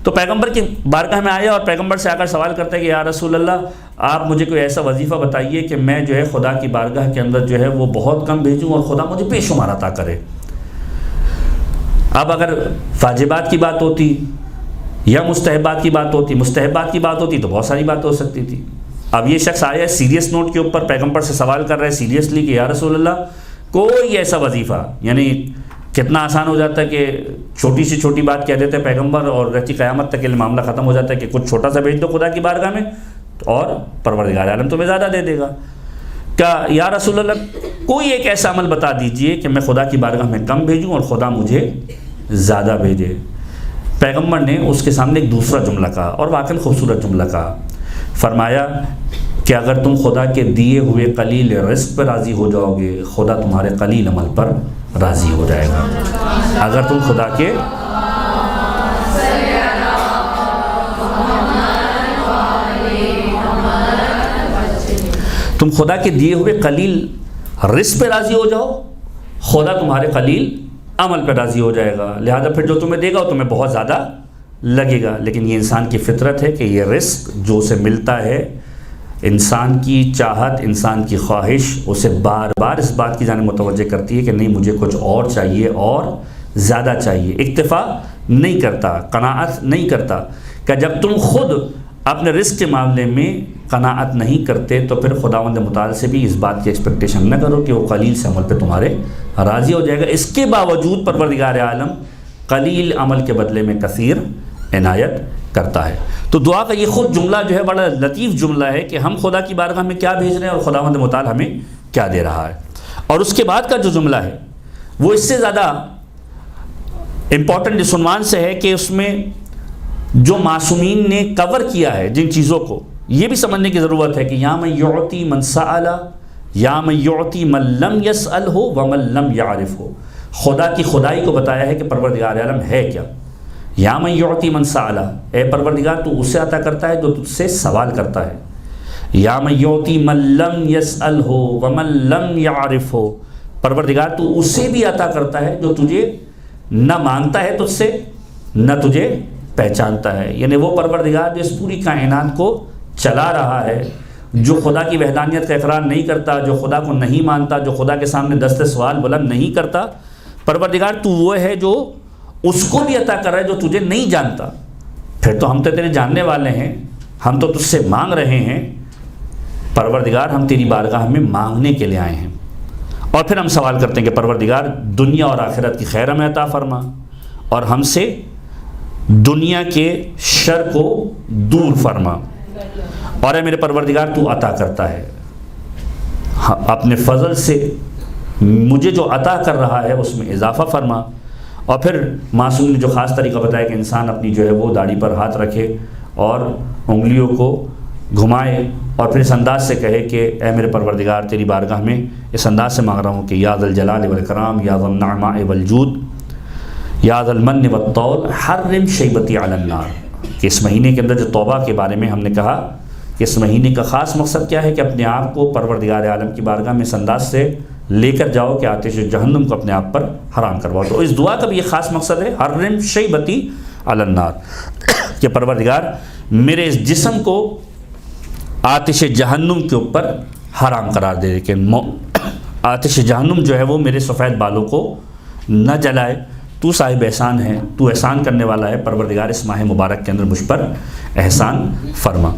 تو پیغمبر کی بارگاہ میں آیا اور پیغمبر سے آ کر سوال کرتا ہے کہ یا رسول اللہ آپ مجھے کوئی ایسا وظیفہ بتائیے کہ میں جو ہے خدا کی بارگاہ کے اندر جو ہے وہ بہت کم بھیجوں اور خدا مجھے بے شمار عطا کرے۔ اب اگر واجبات کی بات ہوتی یا مستحبات کی بات ہوتی تو بہت ساری بات ہو سکتی تھی۔ اب یہ شخص آیا سیریس نوٹ کے اوپر پیغمبر سے سوال کر رہا ہے سیریسلی کہ یا رسول اللہ کوئی ایسا وظیفہ، یعنی کتنا آسان ہو جاتا ہے کہ چھوٹی سی چھوٹی بات کہہ دیتے ہیں پیغمبر اور رہتی قیامت تک کے معاملہ ختم ہو جاتا ہے کہ کچھ چھوٹا سا بھیج دو خدا کی بارگاہ میں اور پروردگار عالم تمہیں زیادہ دے دے گا۔ کہ یا رسول اللہ کوئی ایک ایسا عمل بتا دیجئے کہ میں خدا کی بارگاہ میں کم بھیجوں اور خدا مجھے زیادہ بھیجے۔ پیغمبر نے اس کے سامنے ایک دوسرا جملہ کہا اور واقعی خوبصورت جملہ کہا، فرمایا کہ اگر تم خدا کے دیے ہوئے قلیل رزق پر راضی ہو جاؤ گے خدا تمہارے قلیل عمل پر راضی ہو جائے گا۔ اگر تم خدا کے دیے ہوئے قلیل رزق پہ راضی ہو جاؤ خدا تمہارے قلیل عمل پہ راضی ہو جائے گا، لہذا پھر جو تمہیں دے گا وہ تمہیں بہت زیادہ لگے گا۔ لیکن یہ انسان کی فطرت ہے کہ یہ رزق جو اسے ملتا ہے، انسان کی چاہت، انسان کی خواہش اسے بار بار اس بات کی جانب متوجہ کرتی ہے کہ نہیں مجھے کچھ اور چاہیے اور زیادہ چاہیے، اکتفا نہیں کرتا، قناعت نہیں کرتا۔ کہ جب تم خود اپنے رزق کے معاملے میں قناعت نہیں کرتے تو پھر خداوند متعال سے بھی اس بات کی ایکسپیکٹیشن نہ کرو کہ وہ قلیل سے عمل پہ تمہارے راضی ہو جائے گا۔ اس کے باوجود پروردگار عالم قلیل عمل کے بدلے میں کثیر عنایت کرتا ہے۔ تو دعا کا یہ خود جملہ جو ہے بڑا لطیف جملہ ہے کہ ہم خدا کی بارگاہ میں کیا بھیج رہے ہیں اور خداوند متعال ہمیں کیا دے رہا ہے. اور اس کے بعد کا جو جملہ ہے وہ اس سے زیادہ امپورٹنٹ اس عنوان سے ہے کہ اس میں جو معصومین نے کور کیا ہے جن چیزوں کو، یہ بھی سمجھنے کی ضرورت ہے کہ یا من یعطی من سأل یا من یعطی من لم یسأل ہو ومن لم یعرف ہو. خدا کی خدائی کو بتایا ہے کہ پروردگار عالم ہے کیا. یا من یعطی من سأل، اے پروردگار تو اسے عطا کرتا ہے جو تجھ سے سوال کرتا ہے. یا من یعطی من لم یسأل ہو ومن لم یعرف ہو، پروردگار تو اسے بھی عطا کرتا ہے جو تجھے نہ مانگتا ہے تجھ سے نہ تجھے پہچانتا ہے. یعنی وہ پروردگار جو اس پوری کائنات کو چلا رہا ہے، جو خدا کی وحدانیت کا اقرار نہیں کرتا، جو خدا کو نہیں مانتا، جو خدا کے سامنے دست سوال بلند نہیں کرتا، پروردگار تو وہ ہے جو اس کو بھی عطا کر رہا ہے جو تجھے نہیں جانتا. پھر تو ہم تو تیرے جاننے والے ہیں، ہم تو تجھ سے مانگ رہے ہیں پروردگار، ہم تیری بارگاہ میں مانگنے کے لیے آئے ہیں. اور پھر ہم سوال کرتے ہیں کہ پروردگار دنیا اور آخرت کی خیر ہمیں عطا فرما اور ہم سے دنیا کے شر کو دور فرما. اور اے میرے پروردگار تو عطا کرتا ہے، اپنے فضل سے مجھے جو عطا کر رہا ہے اس میں اضافہ فرما. اور پھر معصوم نے جو خاص طریقہ بتایا کہ انسان اپنی جو ہے وہ داڑھی پر ہاتھ رکھے اور انگلیوں کو گھمائے اور پھر اس انداز سے کہے کہ اے میرے پروردگار تیری بارگاہ میں اس انداز سے مانگ رہا ہوں کہ یا ذا الجلال والاکرام یا ذا النعماء والجود یا ذا المن والطول حرم شیبتی علی النار. کہ اس مہینے کے اندر جو توبہ کے بارے میں ہم نے کہا کہ اس مہینے کا خاص مقصد کیا ہے کہ اپنے آپ کو پروردگار عالم کی بارگاہ میں اس انداز سے لے کر جاؤ کہ آتش جہنم کو اپنے آپ پر حرام کرواؤ. تو اس دعا کا بھی یہ خاص مقصد ہے حرم شیبتی علی النار، کہ پروردگار میرے اس جسم کو آتش جہنم کے اوپر حرام قرار دے کہ آتش جہنم جو ہے وہ میرے سفید بالوں کو نہ جلائے. تو صاحب احسان ہے، تو احسان کرنے والا ہے، پروردگار اس ماہ مبارک کے اندر مجھ پر احسان فرما.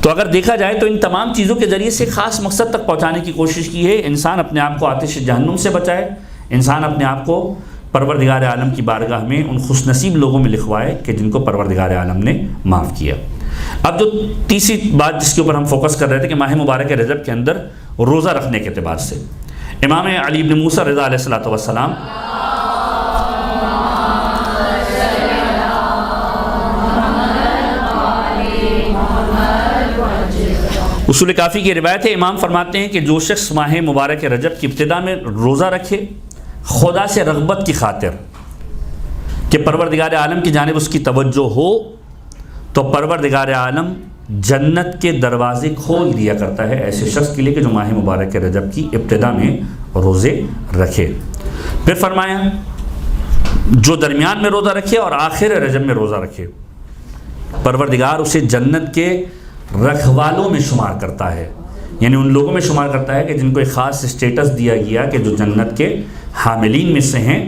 تو اگر دیکھا جائے تو ان تمام چیزوں کے ذریعے سے خاص مقصد تک پہنچانے کی کوشش کی ہے. انسان اپنے آپ کو آتش جہنم سے بچائے، انسان اپنے آپ کو پروردگار عالم کی بارگاہ میں ان خوش نصیب لوگوں میں لکھوائے کہ جن کو پروردگار عالم نے معاف کیا. اب جو تیسری بات جس کے اوپر ہم فوکس کر رہے تھے کہ ماہ مبارک رجب کے اندر روزہ رکھنے کے اعتبار سے امام علی بن موسیٰ رضا علیہ الصلوۃ والسلام اصول کافی کی روایت ہے، امام فرماتے ہیں کہ جو شخص ماہ مبارک رجب کی ابتدا میں روزہ رکھے خدا سے رغبت کی خاطر کہ پروردگار عالم کی جانب اس کی توجہ ہو، تو پروردگار عالم جنت کے دروازے کھول دیا کرتا ہے ایسے شخص کے لیے کہ جو ماہ مبارک رجب کی ابتدا میں روزے رکھے. پھر فرمایا جو درمیان میں روزہ رکھے اور آخر رجب میں روزہ رکھے، پروردگار اسے جنت کے رکھوالوں میں شمار کرتا ہے، یعنی ان لوگوں میں شمار کرتا ہے کہ جن کو ایک خاص اسٹیٹس دیا گیا کہ جو جنت کے حاملین میں سے ہیں.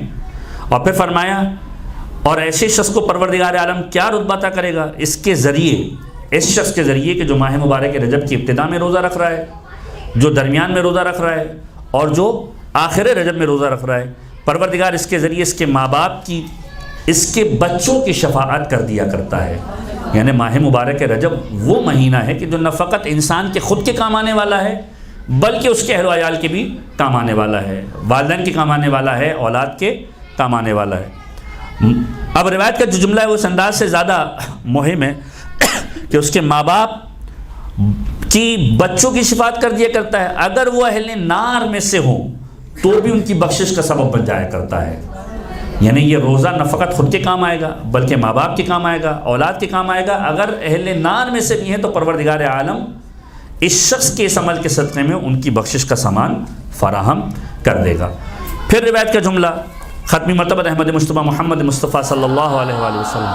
اور پھر فرمایا اور ایسے شخص کو پروردگار عالم کیا رتبہ عطا کرے گا اس کے ذریعے، اس شخص کے ذریعے کہ جو ماہ مبارک رجب کی ابتدا میں روزہ رکھ رہا ہے، جو درمیان میں روزہ رکھ رہا ہے اور جو آخر رجب میں روزہ رکھ رہا ہے، پروردگار اس کے ذریعے اس کے ماں باپ کی، اس کے بچوں کی شفاعت کر دیا کرتا ہے. یعنی ماہ مبارک رجب وہ مہینہ ہے کہ جو نہ فقط انسان کے خود کے کام آنے والا ہے بلکہ اس کے اہل و عیال کے بھی کام آنے والا ہے، والدین کے کام آنے والا ہے، اولاد کے کام آنے والا ہے. اب روایت کا جو جملہ ہے وہ اس انداز سے زیادہ مہم ہے کہ اس کے ماں باپ کی بچوں کی شفاعت کر دیا کرتا ہے، اگر وہ اہل نار میں سے ہوں تو بھی ان کی بخشش کا سبب بن جایا کرتا ہے. یعنی یہ روزہ نہ فقط خود کے کام آئے گا بلکہ ماں باپ کے کام آئے گا، اولاد کے کام آئے گا. اگر اہل نار میں سے بھی ہیں تو پروردگار عالم اس شخص کے اس عمل کے صدقے میں ان کی بخشش کا سامان فراہم کر دے گا. پھر روایت کا جملہ ختمی مرتبہ احمد مصطفیٰ محمد مصطفیٰ صلی اللہ علیہ وآلہ وسلم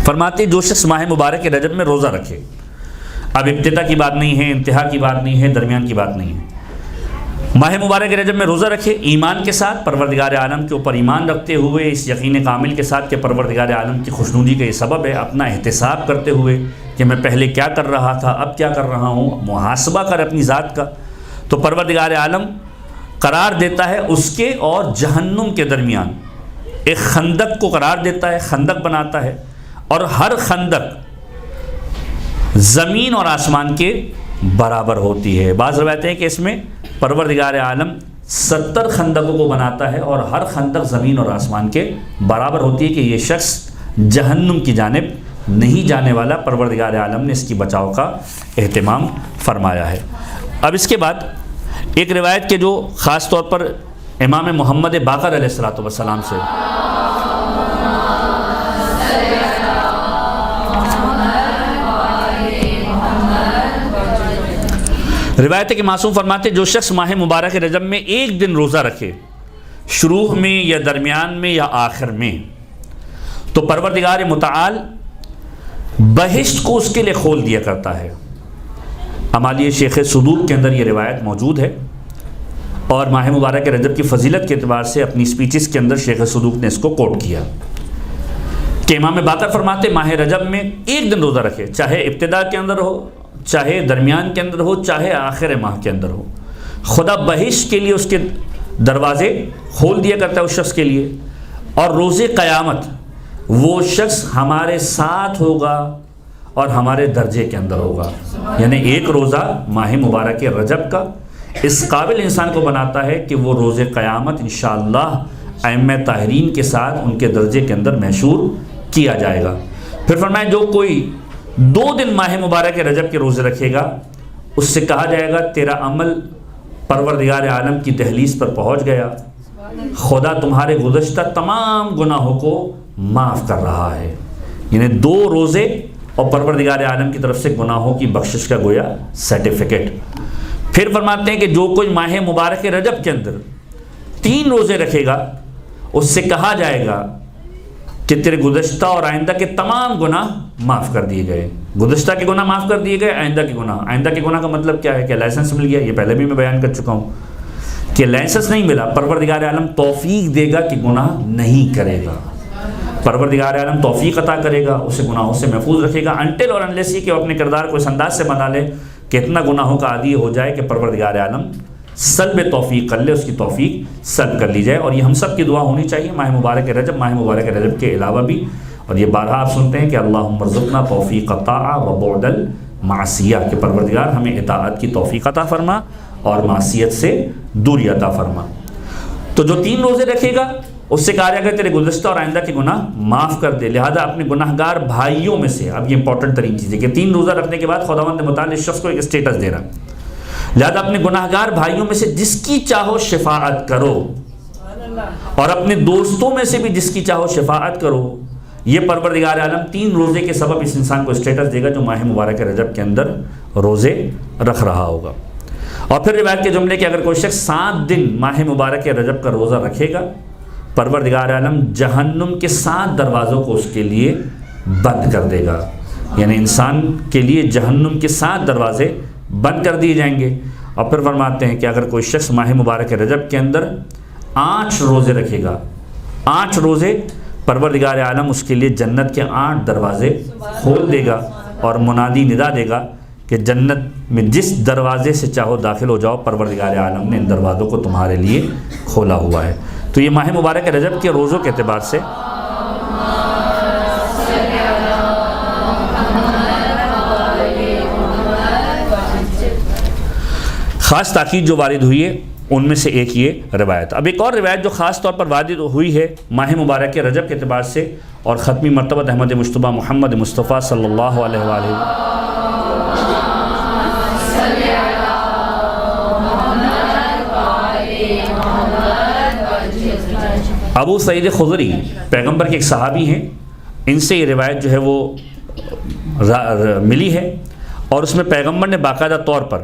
فرماتے جو شخص ماہ مبارک رجب میں روزہ رکھے، اب ابتدا کی بات نہیں ہے، انتہا کی بات نہیں ہے، درمیان کی بات نہیں ہے، ماہ مبارک رجب میں روزہ رکھے ایمان کے ساتھ، پروردگار عالم کے اوپر ایمان رکھتے ہوئے، اس یقین کامل کے ساتھ کہ پروردگار عالم کی خوشنودی کا یہ سبب ہے، اپنا احتساب کرتے ہوئے کہ میں پہلے کیا کر رہا تھا اب کیا کر رہا ہوں، محاسبہ کر اپنی ذات کا. تو پروردگار عالم قرار دیتا ہے اس کے اور جہنم کے درمیان ایک خندق کو قرار دیتا ہے، خندق بناتا ہے، اور ہر خندق زمین اور آسمان کے برابر ہوتی ہے۔ بعض روایتیں ہیں کہ اس میں پروردگار عالم 70 خندقوں کو بناتا ہے اور ہر خندق زمین اور آسمان کے برابر ہوتی ہے کہ یہ شخص جہنم کی جانب نہیں جانے والا۔ پروردگار عالم نے اس کی بچاؤ کا اہتمام فرمایا ہے۔ اب اس کے بعد ایک روایت کے جو خاص طور پر امام محمد باقر علیہ السلام سے روایت ہے کہ معصوم فرماتے جو شخص ماہ مبارک رجب میں ایک دن روزہ رکھے، شروع میں یا درمیان میں یا آخر میں، تو پروردگار متعال بہشت کو اس کے لیے کھول دیا کرتا ہے۔ ہماری شیخ صدوق کے اندر یہ روایت موجود ہے، اور ماہ مبارک رجب کی فضیلت کے اعتبار سے اپنی سپیچز کے اندر شیخ صدوق نے اس کو کوٹ کیا کہ امام باقر فرماتے ماہ رجب میں ایک دن روزہ رکھے، چاہے ابتدا کے اندر ہو، چاہے درمیان کے اندر ہو، چاہے آخر ماہ کے اندر ہو، خدا بہشت کے لیے اس کے دروازے کھول دیا کرتا ہے اس شخص کے لیے، اور روز قیامت وہ شخص ہمارے ساتھ ہوگا اور ہمارے درجے کے اندر ہوگا۔ یعنی ایک روزہ ماہ مبارک رجب کا اس قابل انسان کو بناتا ہے کہ وہ روز قیامت انشاءاللہ ائمہ طاہرین کے ساتھ ان کے درجے کے اندر محشور کیا جائے گا۔ پھر فرمائیں جو کوئی 2 دن ماہ مبارک رجب کے روزے رکھے گا، اس سے کہا جائے گا تیرا عمل پروردگار عالم کی دہلیز پر پہنچ گیا، خدا تمہارے گزشتہ تمام گناہوں کو معاف کر رہا ہے۔ یعنی 2 روزے اور پروردگار عالم کی طرف سے گناہوں کی بخشش کا گویا سرٹیفکیٹ۔ پھر فرماتے ہیں کہ جو کوئی ماہ مبارک رجب کے اندر 3 روزے رکھے گا، اس سے کہا جائے گا کہ تیرے گزشتہ اور آئندہ کے تمام گناہ معاف کر دیے گئے۔ گزشتہ کے گناہ معاف کر دیے گئے، آئندہ کے گناہ کا مطلب کیا ہے کہ لائسنس مل گیا، یہ پہلے بھی میں بیان کر چکا ہوں کہ لائسنس نہیں ملا، پروردگار عالم توفیق دے گا کہ گناہ نہیں کرے گا، پروردگار عالم توفیق عطا کرے گا، اسے گناہوں سے محفوظ رکھے گا، انٹل اور انلیس کہ وہ اپنے کردار کو اس انداز سے بنا لے کہ اتنا گناہوں کا عادی ہو جائے کہ پروردگار عالم سلب توفیق کر لے، اس کی توفیق سلب کر لی جائے۔ اور یہ ہم سب کی دعا ہونی چاہیے ماہ مبارک رجب کے علاوہ بھی، اور یہ بارہا آپ سنتے ہیں کہ اللہم ارزقنا توفیق الطاعہ و بعد المعصیہ، کہ پروردگار ہمیں اطاعت کی توفیق عطا فرما اور معصیت سے دوری عطا فرما۔ تو جو 3 روزے رکھے گا اس سے کہا جائے گا تیرے گزشتہ اور آئندہ کے گناہ معاف کر دے، لہذا اپنے گناہگار بھائیوں میں سے، اب یہ امپورٹنٹ ترین چیز ہے کہ 3 روزہ رکھنے کے بعد خداوند متعال اس شخص کو ایک اسٹیٹس دے رہا، لہذا اپنے گناہگار بھائیوں میں سے جس کی چاہو شفاعت کرو، اور اپنے دوستوں میں سے بھی جس کی چاہو شفاعت کرو۔ یہ پروردگار عالم 3 روزے کے سبب اس انسان کو اسٹیٹس دے گا جو ماہ مبارک رجب کے اندر روزے رکھ رہا ہوگا۔ اور پھر روایت کے جملے کہ اگر کوئی شخص 7 دن ماہ مبارک رجب کا روزہ رکھے گا، پروردگار عالم جہنم کے 7 دروازوں کو اس کے لیے بند کر دے گا، یعنی انسان کے لیے جہنم کے 7 دروازے بند کر دیے جائیں گے۔ اور پھر فرماتے ہیں کہ اگر کوئی شخص ماہ مبارک رجب کے اندر 8 روزے رکھے گا، 8 روزے، پروردگار عالم اس کے لیے جنت کے 8 دروازے کھول دے گا، اور منادی ندا دے گا کہ جنت میں جس دروازے سے چاہو داخل ہو جاؤ، پروردگار عالم نے ان دروازوں کو تمہارے لیے کھولا ہوا ہے۔ تو یہ ماہ مبارک رجب کے روزوں کے اعتبار سے خاص تاکید جو وارد ہوئی ہے ان میں سے ایک یہ روایت۔ اب ایک اور روایت جو خاص طور پر وارد ہوئی ہے ماہ مبارک رجب کے اعتبار سے، اور ختمی مرتبہ احمد مجتبیٰ محمد مصطفیٰ صلی اللہ علیہ وآلہ ابو سعید خضری پیغمبر کے ایک صحابی ہیں، ان سے یہ روایت جو ہے وہ ملی ہے، اور اس میں پیغمبر نے باقاعدہ طور پر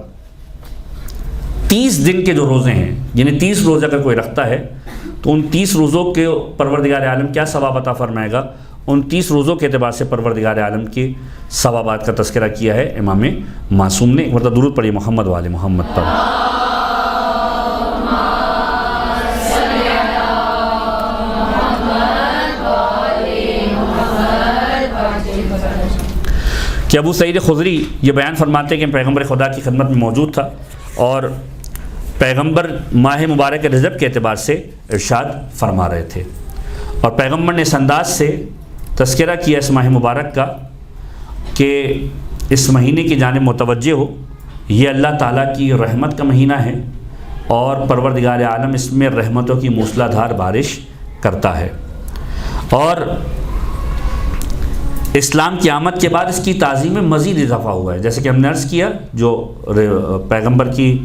30 دن کے جو روزے ہیں، یعنی 30 روزے اگر کوئی رکھتا ہے تو ان 30 روزوں کے پروردگار عالم کیا ثواب عطا فرمائے گا، ان 30 روزوں کے اعتبار سے پروردگار عالم کے ثوابات کا تذکرہ کیا ہے امام معصوم نے۔ مطلب درود پڑھیے محمد والے محمد پر۔ کہ ابو سعید خضری یہ بیان فرماتے ہیں کہ پیغمبر خدا کی خدمت میں موجود تھا، اور پیغمبر ماہ مبارک رجب کے اعتبار سے ارشاد فرما رہے تھے، اور پیغمبر نے اس انداز سے تذکرہ کیا اس ماہ مبارک کا کہ اس مہینے کی جانب متوجہ ہو، یہ اللہ تعالیٰ کی رحمت کا مہینہ ہے اور پروردگار عالم اس میں رحمتوں کی موسلا دھار بارش کرتا ہے، اور اسلام کی آمد کے بعد اس کی تعظیم میں مزید اضافہ ہوا ہے، جیسے کہ ہم نے عرض کیا جو پیغمبر کی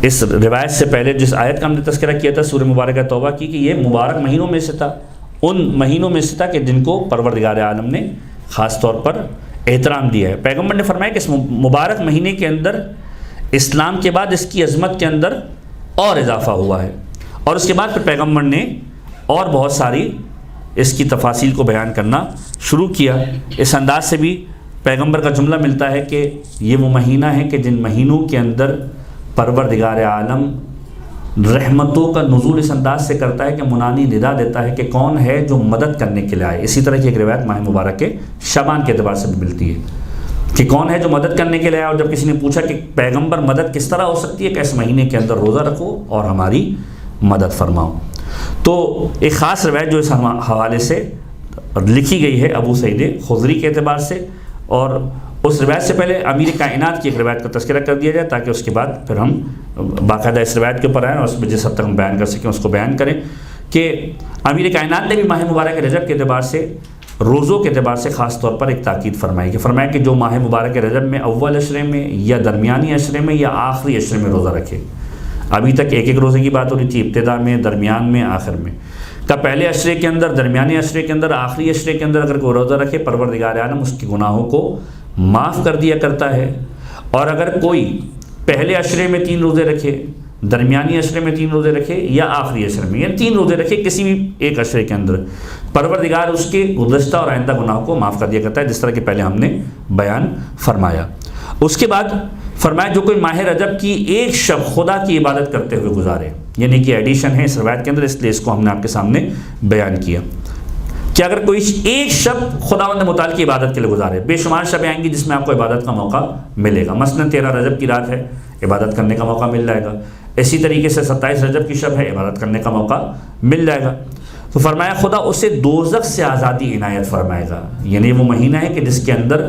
اس روایت سے پہلے جس آیت کا ہم نے تذکرہ کیا تھا سورہ مبارکہ توبہ کی، کہ یہ مبارک مہینوں میں سے تھا، ان مہینوں میں سے تھا کہ جن کو پروردگار عالم نے خاص طور پر احترام دیا ہے۔ پیغمبر نے فرمایا کہ اس مبارک مہینے کے اندر اسلام کے بعد اس کی عظمت کے اندر اور اضافہ ہوا ہے، اور اس کے بعد پھر پیغمبر نے اور بہت ساری اس کی تفاصیل کو بیان کرنا شروع کیا۔ اس انداز سے بھی پیغمبر کا جملہ ملتا ہے کہ یہ وہ مہینہ ہے کہ جن مہینوں کے اندر پروردگار عالم رحمتوں کا نزول اس انداز سے کرتا ہے کہ منادی ندا دیتا ہے کہ کون ہے جو مدد کرنے کے لیے آئے۔ اسی طرح کی ایک روایت ماہ مبارک کے شعبان کے اعتبار سے بھی ملتی ہے کہ کون ہے جو مدد کرنے کے لیے آئے، اور جب کسی نے پوچھا کہ پیغمبر مدد کس طرح ہو سکتی ہے، کہ اس مہینے کے اندر روزہ رکھو اور ہماری مدد فرماؤ۔ تو ایک خاص روایت جو اس حوالے سے لکھی گئی ہے ابو سعید خدری کے اعتبار سے، اور اس روایت سے پہلے امیر کائنات کی ایک روایت کا تذکرہ کر دیا جائے تاکہ اس کے بعد پھر ہم باقاعدہ اس روایت کے اوپر آئیں اور اس میں جس حد تک ہم بیان کر سکیں اس کو بیان کریں، کہ امیر کائنات نے بھی ماہ مبارک رجب کے اعتبار سے روزوں کے اعتبار سے خاص طور پر ایک تاکید فرمائی کہ جو ماہ مبارک رجب میں اول عشرے میں یا درمیانی عشرے میں یا آخری عشرے میں روزہ رکھے۔ ابھی تک ایک ایک روزے کی بات ہو رہی تھی، ابتدا میں، درمیان میں، آخر میں، کا پہلے عشرے کے اندر، درمیانی عشرے کے اندر، آخری عشرے کے اندر اگر کوئی روزہ رکھے پروردگار عالم اس کے گناہوں کو معاف کر دیا کرتا ہے، اور اگر کوئی پہلے عشرے میں 3 روزے رکھے، درمیانی عشرے میں 3 روزے رکھے یا آخری عشرے میں، یعنی 3 روزے رکھے کسی بھی ایک عشرے کے اندر، پروردگار اس کے گزشتہ اور آئندہ گناہوں کو معاف کر دیا کرتا ہے، جس طرح کہ پہلے ہم نے بیان فرمایا۔ اس کے بعد فرمایا جو کوئی ماہ رجب کی ایک شب خدا کی عبادت کرتے ہوئے گزارے، یعنی کہ ایڈیشن ہے اس روایت کے اندر، اس لیے اس کو ہم نے آپ کے سامنے بیان کیا کہ اگر کوئی ایک شب خداوند متعال کی عبادت کے لیے گزارے، بے شمار شبیں آئیں گی جس میں آپ کو عبادت کا موقع ملے گا، مثلا 13 رجب کی رات ہے، عبادت کرنے کا موقع مل جائے گا، اسی طریقے سے 27 رجب کی شب ہے، عبادت کرنے کا موقع مل جائے گا۔ تو فرمایا خدا اسے دوزخ سے آزادی عنایت فرمائے گا، یعنی وہ مہینہ ہے کہ جس کے اندر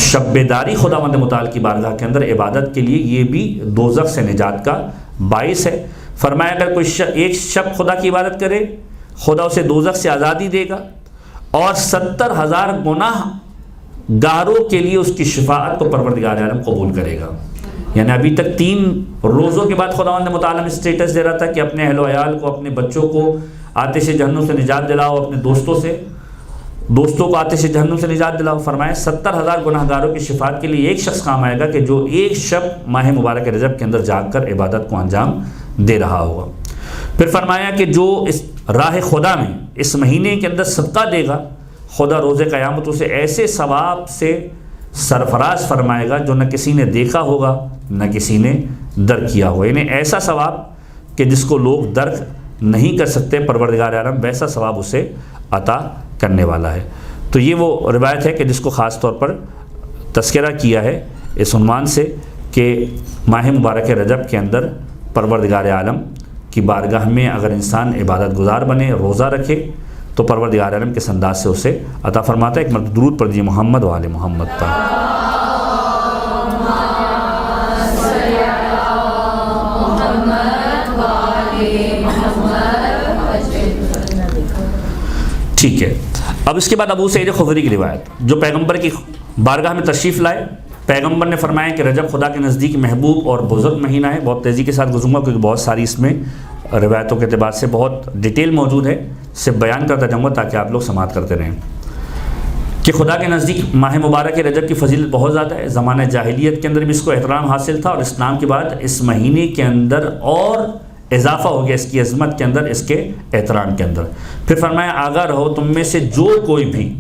شب بیداری خداوند متعال کی بارگاہ کے اندر عبادت کے لیے یہ بھی دوزخ سے نجات کا باعث ہے۔ فرمایا اگر کوئی ایک شب خدا کی عبادت کرے خدا اسے دوزخ سے آزادی دے گا، اور 70,000 گناہ گاروں کے لیے اس کی شفاعت کو پروردگار عالم قبول کرے گا۔ یعنی ابھی تک 3 روزوں کے بعد خداوند متعال اسٹیٹس دے رہا تھا کہ اپنے اہل و عیال کو، اپنے بچوں کو آتش جہنم سے نجات دلاؤ، اپنے دوستوں کو آتش جہنم سے نجات دلاؤ۔ فرمایا 70,000 گناہ گاروں کی شفاعت کے لیے ایک شخص کام آئے گا کہ جو ایک شب ماہ مبارک رجب کے اندر جاگ کر عبادت کو انجام دے رہا ہوگا۔ پھر فرمایا کہ جو اس راہ خدا میں اس مہینے کے اندر صدقہ دے گا، خدا روز قیامت اسے ایسے ثواب سے سرفراز فرمائے گا جو نہ کسی نے دیکھا ہوگا نہ کسی نے درک کیا ہوگا، یعنی ایسا ثواب کہ جس کو لوگ درک نہیں کر سکتے، پروردگار عالم ویسا ثواب اسے عطا کرنے والا ہے۔ تو یہ وہ روایت ہے کہ جس کو خاص طور پر تذکرہ کیا ہے اس عنوان سے کہ ماہ مبارک رجب کے اندر پروردگار عالم کی بارگاہ میں اگر انسان عبادت گزار بنے، روزہ رکھے، تو پروردگار عالم کے انداز سے اسے عطا فرماتا ہے۔ ایک مرتبہ درود پڑھ دیجیے محمد و آل محمد پر۔ ٹھیک ہے، اب اس کے بعد ابو سعید خدری کی روایت جو پیغمبر کی بارگاہ میں تشریف لائے، پیغمبر نے فرمایا کہ رجب خدا کے نزدیک محبوب اور بزرگ مہینہ ہے۔ بہت تیزی کے ساتھ گزروں گا کیونکہ بہت ساری اس میں روایتوں کے اعتبار سے بہت ڈیٹیل موجود ہے، صرف بیان کرتا جاؤں گا تاکہ آپ لوگ سماعت کرتے رہیں کہ خدا کے نزدیک ماہ مبارک رجب کی فضیلت بہت زیادہ ہے۔ زمانہ جاہلیت کے اندر بھی اس کو احترام حاصل تھا، اور اسلام کے بعد اس مہینے کے اندر اور اضافہ ہو گیا اس کی عظمت کے اندر، اس کے احترام کے اندر۔ پھر فرمایا آگاہ رہو تم میں سے جو کوئی بھی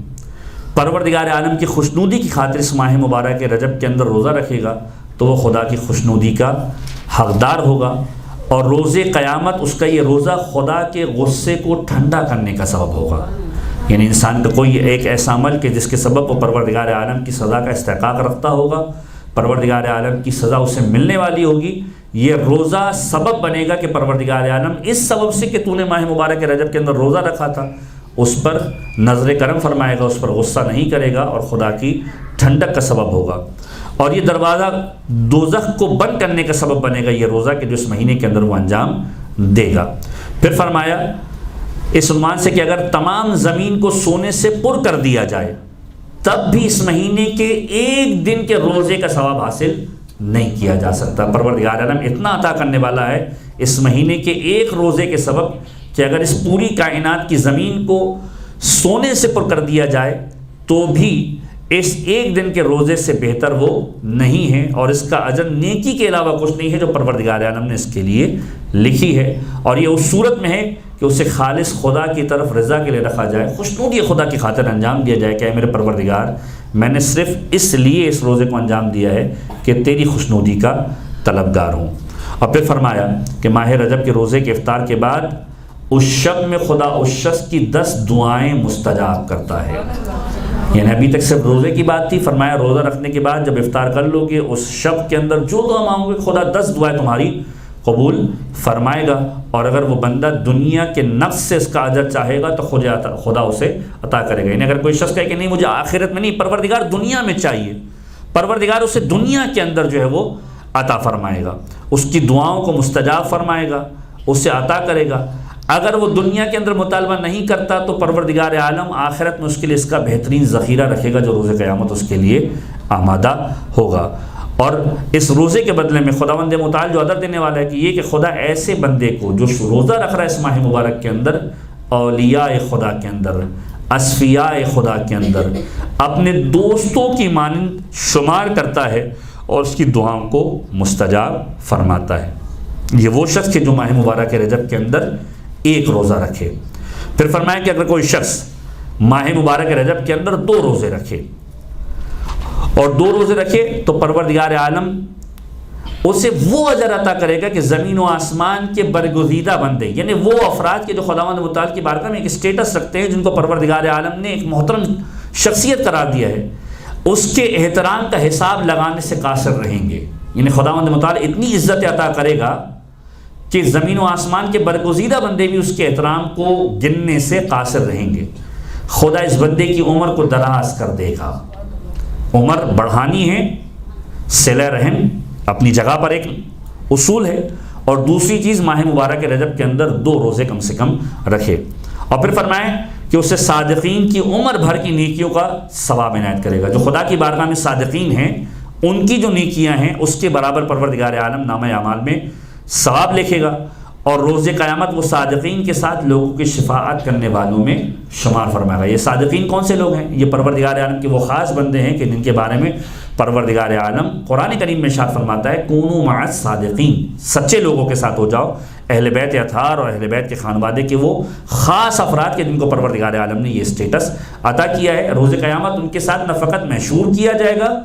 پروردگار عالم کی خوشنودی کی خاطر اس ماہ مبارک رجب کے اندر روزہ رکھے گا تو وہ خدا کی خوشنودی کا حقدار ہوگا، اور روز قیامت اس کا یہ روزہ خدا کے غصے کو ٹھنڈا کرنے کا سبب ہوگا۔ یعنی انسان کا کوئی ایک ایسا عمل کہ جس کے سبب وہ پروردگار عالم کی سزا کا استحقاق رکھتا ہوگا، پروردگار عالم کی سزا اسے ملنے والی ہوگی، یہ روزہ سبب بنے گا کہ پروردگار عالم اس سبب سے کہ تو نے ماہ مبارک رجب کے اندر روزہ رکھا تھا اس پر نظر کرم فرمائے گا، اس پر غصہ نہیں کرے گا اور خدا کی ٹھنڈک کا سبب ہوگا، اور یہ دروازہ دوزخ کو بند کرنے کا سبب بنے گا یہ روزہ کہ جو اس مہینے کے اندر وہ انجام دے گا۔ پھر فرمایا اس عنوان سے کہ اگر تمام زمین کو سونے سے پر کر دیا جائے تب بھی اس مہینے کے ایک دن کے روزے کا ثواب حاصل نہیں کیا جا سکتا۔ پروردگار عالم اتنا عطا کرنے والا ہے اس مہینے کے ایک روزے کے سبب کہ اگر اس پوری کائنات کی زمین کو سونے سے پر کر دیا جائے تو بھی اس ایک دن کے روزے سے بہتر وہ نہیں ہے، اور اس کا اجر نیکی کے علاوہ کچھ نہیں ہے جو پروردگار عالم نے اس کے لیے لکھی ہے، اور یہ اس صورت میں ہے کہ اسے خالص خدا کی طرف رضا کے لیے رکھا جائے، خوشنودی خدا کی خاطر انجام دیا جائے کہ اے میرے پروردگار میں نے صرف اس لیے اس روزے کو انجام دیا ہے کہ تیری خوشنودی کا طلبگار ہوں۔ اور پھر فرمایا کہ ماہ رجب کے روزے کے افطار کے بعد اس شب میں خدا اس شخص کی 10 دعائیں مستجاب کرتا ہے، یعنی ابھی تک صرف روزے کی بات تھی، فرمایا روزہ رکھنے کے بعد جب افطار کر لو گے اس شب کے اندر جو دعا مانگو گے خدا 10 دعائیں تمہاری قبول فرمائے گا، اور اگر وہ بندہ دنیا کے نفس سے اس کا اجر چاہے گا تو خدا اسے عطا کرے گا۔ یعنی اگر کوئی شخص کہے کہ نہیں مجھے آخرت میں نہیں، پروردگار دنیا میں چاہیے، پروردگار اسے دنیا کے اندر جو ہے وہ عطا فرمائے گا، اس کی دعاؤں کو مستجاب فرمائے گا، اسے عطا کرے گا۔ اگر وہ دنیا کے اندر مطالبہ نہیں کرتا تو پروردگار عالم آخرت میں اس کے لیے اس کا بہترین ذخیرہ رکھے گا جو روز قیامت اس کے لیے آمادہ ہوگا۔ اور اس روزے کے بدلے میں خداوند متعال جو عطا دینے والا ہے کہ یہ کہ خدا ایسے بندے کو جو روزہ رکھ رہا ہے اس ماہ مبارک کے اندر، اولیاء خدا کے اندر، اصفیاء خدا کے اندر اپنے دوستوں کی مانند شمار کرتا ہے اور اس کی دعاؤں کو مستجاب فرماتا ہے۔ یہ وہ شخص کہ جو ماہ مبارک رجب کے اندر ایک روزہ رکھے۔ پھر فرمایا کہ اگر کوئی شخص ماہ مبارک رجب کے اندر 2 روزے رکھے اور 2 روزے رکھے تو پروردگار عالم اسے وہ اجر عطا کرے گا کہ زمین و آسمان کے برگزیدہ بندے، یعنی وہ افراد کے جو خداوند متعال کی بارگاہ میں ایک اسٹیٹس رکھتے ہیں، جن کو پروردگار عالم نے ایک محترم شخصیت قرار دیا ہے، اس کے احترام کا حساب لگانے سے قاصر رہیں گے۔ یعنی خداوند متعال اتنی عزت عطا کرے گا کہ زمین و آسمان کے برگزیدہ بندے بھی اس کے احترام کو گننے سے قاصر رہیں گے۔ خدا اس بندے کی عمر کو دراز کر دے گا، عمر بڑھانی ہے، صلہ رحم اپنی جگہ پر ایک اصول ہے، اور دوسری چیز ماہ مبارک رجب کے اندر 2 روزے کم سے کم رکھے۔ اور پھر فرمائیں کہ اسے صادقین کی عمر بھر کی نیکیوں کا ثواب عنایت کرے گا۔ جو خدا کی بارگاہ میں صادقین ہیں ان کی جو نیکیاں ہیں اس کے برابر پروردگار عالم نامہ اعمال میں ثواب لکھے گا، اور روز قیامت وہ صادقین کے ساتھ لوگوں کی شفاعت کرنے والوں میں شمار فرمائے گا۔ یہ صادقین کون سے لوگ ہیں؟ یہ پروردگار عالم کے وہ خاص بندے ہیں کہ جن کے بارے میں پروردگار عالم قرآن کریم میں ارشاد فرماتا ہے کونوا مع الصادقین، سچے لوگوں کے ساتھ ہو جاؤ، اہل بیت اطہار اور اہل بیت کے خانوادے کے وہ خاص افراد کے جن کو پروردگار عالم نے یہ اسٹیٹس عطا کیا ہے۔ روز قیامت ان کے ساتھ نہ فقط محشور کیا جائے گا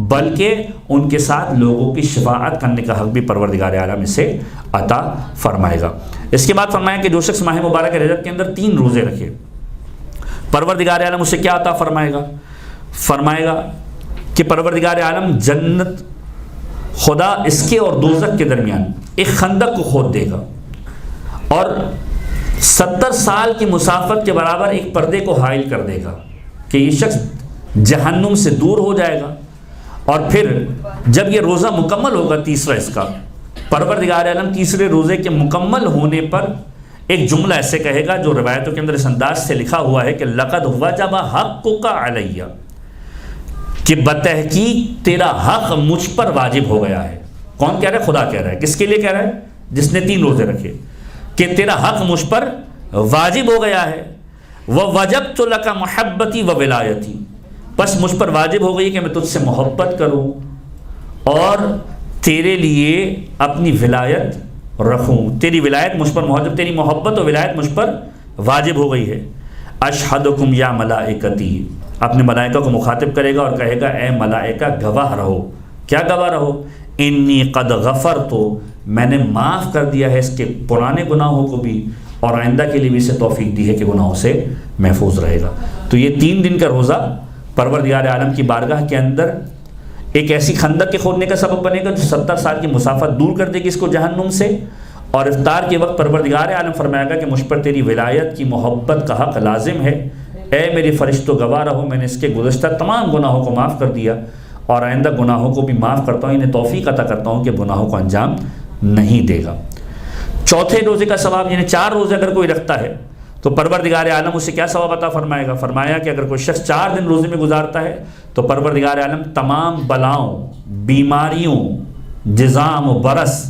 بلکہ ان کے ساتھ لوگوں کی شفاعت کرنے کا حق بھی پروردگار عالم اسے عطا فرمائے گا۔ اس کے بعد فرمایا کہ جو شخص ماہ مبارک رجب کے اندر 3 روزے رکھے پروردگار عالم اسے کیا عطا فرمائے گا؟ فرمائے گا کہ پروردگار عالم جنت، خدا اس کے اور دوزخ کے درمیان ایک خندق کو کھود دے گا اور 70 سال کی مسافت کے برابر ایک پردے کو حائل کر دے گا کہ یہ شخص جہنم سے دور ہو جائے گا۔ اور پھر جب یہ روزہ مکمل ہوگا، تیسرا اس کا، پروردگار عالم تیسرے روزے کے مکمل ہونے پر ایک جملہ ایسے کہے گا جو روایتوں کے اندر اس انداز سے لکھا ہوا ہے کہ لقد وجب حقک علیہ، کہ بتحقیق تیرا حق مجھ پر واجب ہو گیا ہے۔ کون کہہ رہا ہے؟ خدا کہہ رہا ہے۔ کس کے لیے کہہ رہا ہے؟ جس نے 3 روزے رکھے، کہ تیرا حق مجھ پر واجب ہو گیا ہے۔ وَوَجَبْتُ لَكَ مُحَبَّتِي وَوِلَایَتِي، بس مجھ پر واجب ہو گئی کہ میں تجھ سے محبت کروں اور تیرے لیے اپنی ولایت رکھوں، تیری ولایت مجھ پر موجب، تیری محبت و ولایت مجھ پر واجب ہو گئی ہے۔ اشہدکم یا ملائکتی، اپنے ملائکہ کو مخاطب کرے گا اور کہے گا اے ملائکہ گواہ رہو۔ کیا گواہ رہو؟ انی قد غفرت، میں نے معاف کر دیا ہے اس کے پرانے گناہوں کو بھی، اور آئندہ کے لیے بھی اسے توفیق دی ہے کہ گناہوں سے محفوظ رہے گا۔ تو یہ 3 دن کا روزہ پروردگار عالم کی بارگاہ کے اندر ایک ایسی خندق کے کھودنے کا سبب بنے گا جو 70 سال کی مسافت دور کر دے گی اس کو جہنم سے، اور افطار کے وقت پروردگار عالم فرمائے گا کہ مجھ پر تیری ولایت کی محبت کا حق لازم ہے، اے میری فرشتوں گواہ رہو میں نے اس کے گزشتہ تمام گناہوں کو معاف کر دیا اور آئندہ گناہوں کو بھی معاف کرتا ہوں، انہیں توفیق عطا کرتا ہوں کہ گناہوں کو انجام نہیں دے گا۔ چوتھے روزے کا ثواب، یعنی 4 روزے اگر کوئی رکھتا ہے تو پروردگار عالم اسے کیا ثواب عطا فرمائے گا؟ فرمایا کہ اگر کوئی شخص 4 دن روزے میں گزارتا ہے تو پروردگار عالم تمام بلاؤں، بیماریوں، جزام و برس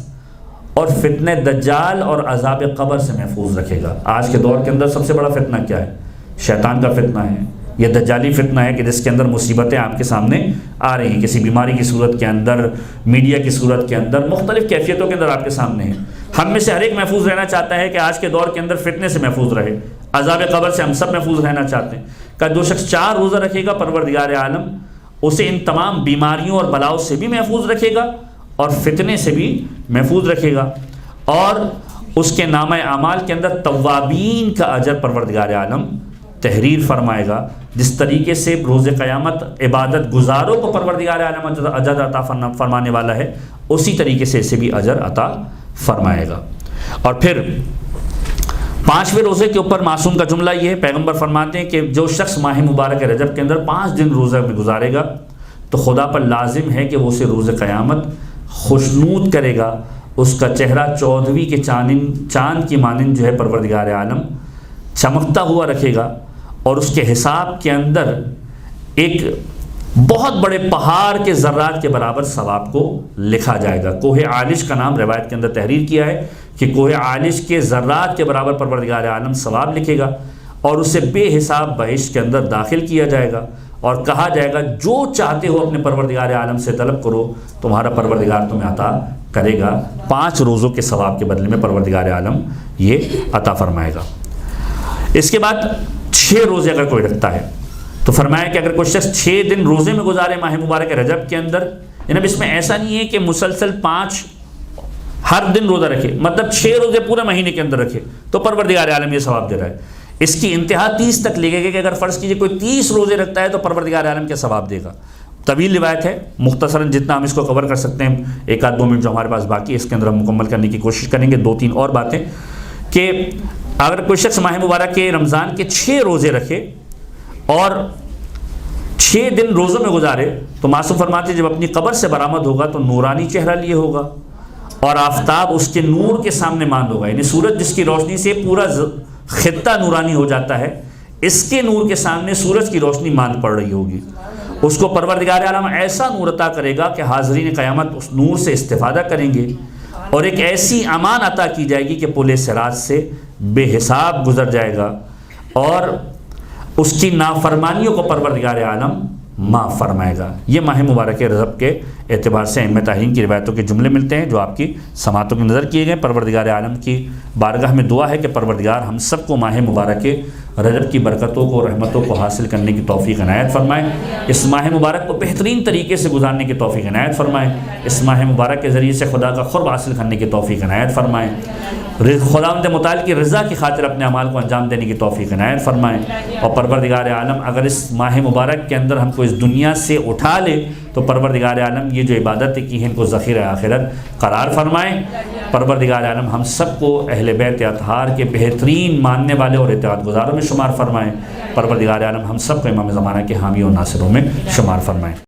اور فتنہ دجال اور عذاب قبر سے محفوظ رکھے گا۔ آج کے دور کے اندر سب سے بڑا فتنہ کیا ہے؟ شیطان کا فتنہ ہے، یہ دجالی فتنہ ہے کہ جس کے اندر مصیبتیں آپ کے سامنے آ رہی ہیں، کسی بیماری کی صورت کے اندر، میڈیا کی صورت کے اندر، مختلف کیفیتوں کے اندر آپ کے سامنے ہیں۔ ہم میں سے ہر ایک محفوظ رہنا چاہتا ہے کہ آج کے دور کے اندر فتنے سے محفوظ رہے، عذاب قبر سے ہم سب محفوظ رہنا چاہتے ہیں۔ کہ جو شخص 4 روزہ رکھے گا پروردگار عالم اسے ان تمام بیماریوں اور بلاؤں سے بھی محفوظ رکھے گا اور فتنے سے بھی محفوظ رکھے گا، اور اس کے نامہ اعمال کے اندر توابین کا اجر پروردگار عالم تحریر فرمائے گا۔ جس طریقے سے روز قیامت عبادت گزاروں کو پروردگار عالم اجر عطا فرمانے والا ہے، اسی طریقے سے اسے بھی اجر عطا فرمائے گا۔ اور پھر 5ویں روزے کے اوپر معصوم کا جملہ یہ ہے، پیغمبر فرماتے ہیں کہ جو شخص ماہ مبارک رجب کے اندر 5 دن روزہ میں گزارے گا تو خدا پر لازم ہے کہ وہ اسے روز قیامت خوشنود کرے گا، اس کا چہرہ 14ویں کے چاند کی مانند جو ہے پروردگار عالم چمکتا ہوا رکھے گا، اور اس کے حساب کے اندر ایک بہت بڑے پہاڑ کے ذرات کے برابر ثواب کو لکھا جائے گا۔ کوہ عالش کا نام روایت کے اندر تحریر کیا ہے کہ کوہ عالش کے ذرات کے برابر پروردگار عالم ثواب لکھے گا، اور اسے بے حساب بہشت کے اندر داخل کیا جائے گا، اور کہا جائے گا جو چاہتے ہو اپنے پروردگار عالم سے طلب کرو، تمہارا پروردگار تمہیں عطا کرے گا۔ 5 روزوں کے ثواب کے بدلے میں پروردگار عالم یہ عطا فرمائے گا۔ اس کے بعد 6 روزے اگر کوئی رکھتا ہے تو فرمایا کہ اگر کوئی شخص 6 دن روزے میں گزارے ماہ مبارک رجب کے اندر، یعنی اس میں ایسا نہیں ہے کہ مسلسل 5 ہر دن روزہ رکھے، مطلب 6 روزے پورے مہینے کے اندر رکھے تو پروردگار عالم یہ ثواب دے رہا ہے۔ اس کی انتہا 30 تک لے گئے کہ اگر فرض کیجئے کوئی 30 روزے رکھتا ہے تو پروردگار عالم کے ثواب دے گا۔ طویل روایت ہے، مختصراً جتنا ہم اس کو کور کر سکتے ہیں، 1-2 منٹ جو ہمارے پاس باقی ہے اس کے اندر ہم مکمل کرنے کی کوشش کریں گے۔ 2-3 اور باتیں کہ اگر کوئی شخص ماہ مبارک کے رمضان کے 6 روزے رکھے اور 6 دن روزوں میں گزارے تو معصوم فرماتے ہیں جب اپنی قبر سے برآمد ہوگا تو نورانی چہرہ لیے ہوگا اور آفتاب اس کے نور کے سامنے ماند ہوگا، یعنی سورج جس کی روشنی سے پورا خطہ نورانی ہو جاتا ہے، اس کے نور کے سامنے سورج کی روشنی ماند پڑ رہی ہوگی۔ اس کو پروردگار عالم ایسا نور عطا کرے گا کہ حاضرین قیامت اس نور سے استفادہ کریں گے، اور ایک ایسی امان عطا کی جائے گی کہ پل صراط سے بے حساب گزر جائے گا، اور اس کی نافرمانیوں کو پروردگار عالم معاف فرمائے گا۔ یہ ماہ مبارک رجب کے اعتبار سے ائمہ تاریخ کی روایتوں کے جملے ملتے ہیں جو آپ کی سماعتوں کی نظر کیے گئے۔ پروردگار عالم کی بارگاہ میں دعا ہے کہ پروردگار ہم سب کو ماہ مبارک رجب کی برکتوں کو، رحمتوں کو حاصل کرنے کی توفیق عنایت فرمائے، اس ماہ مبارک کو بہترین طریقے سے گزارنے کی توفیق عنایت فرمائے، اس ماہ مبارک کے ذریعے سے خدا کا قرب حاصل کرنے کی توفیق عنایت فرمائے، خداوند متعال کی رضا کی خاطر اپنے اعمال کو انجام دینے کی توفیق عنایت فرمائے، اور پروردگار عالم اگر اس ماہ مبارک کے اندر ہم کو اس دنیا سے اٹھا لے تو پروردگار عالم یہ جو عبادتیں کی ہیں ان کو ذخیرہ آخرت قرار فرمائے۔ پروردگار عالم ہم سب کو اہل بیت اطہار کے بہترین ماننے والے اور اطاعت گزاروں میں شمار فرمائے۔ پروردگار عالم ہم سب کو امام زمانہ کے حامی اور ناصروں میں شمار فرمائے۔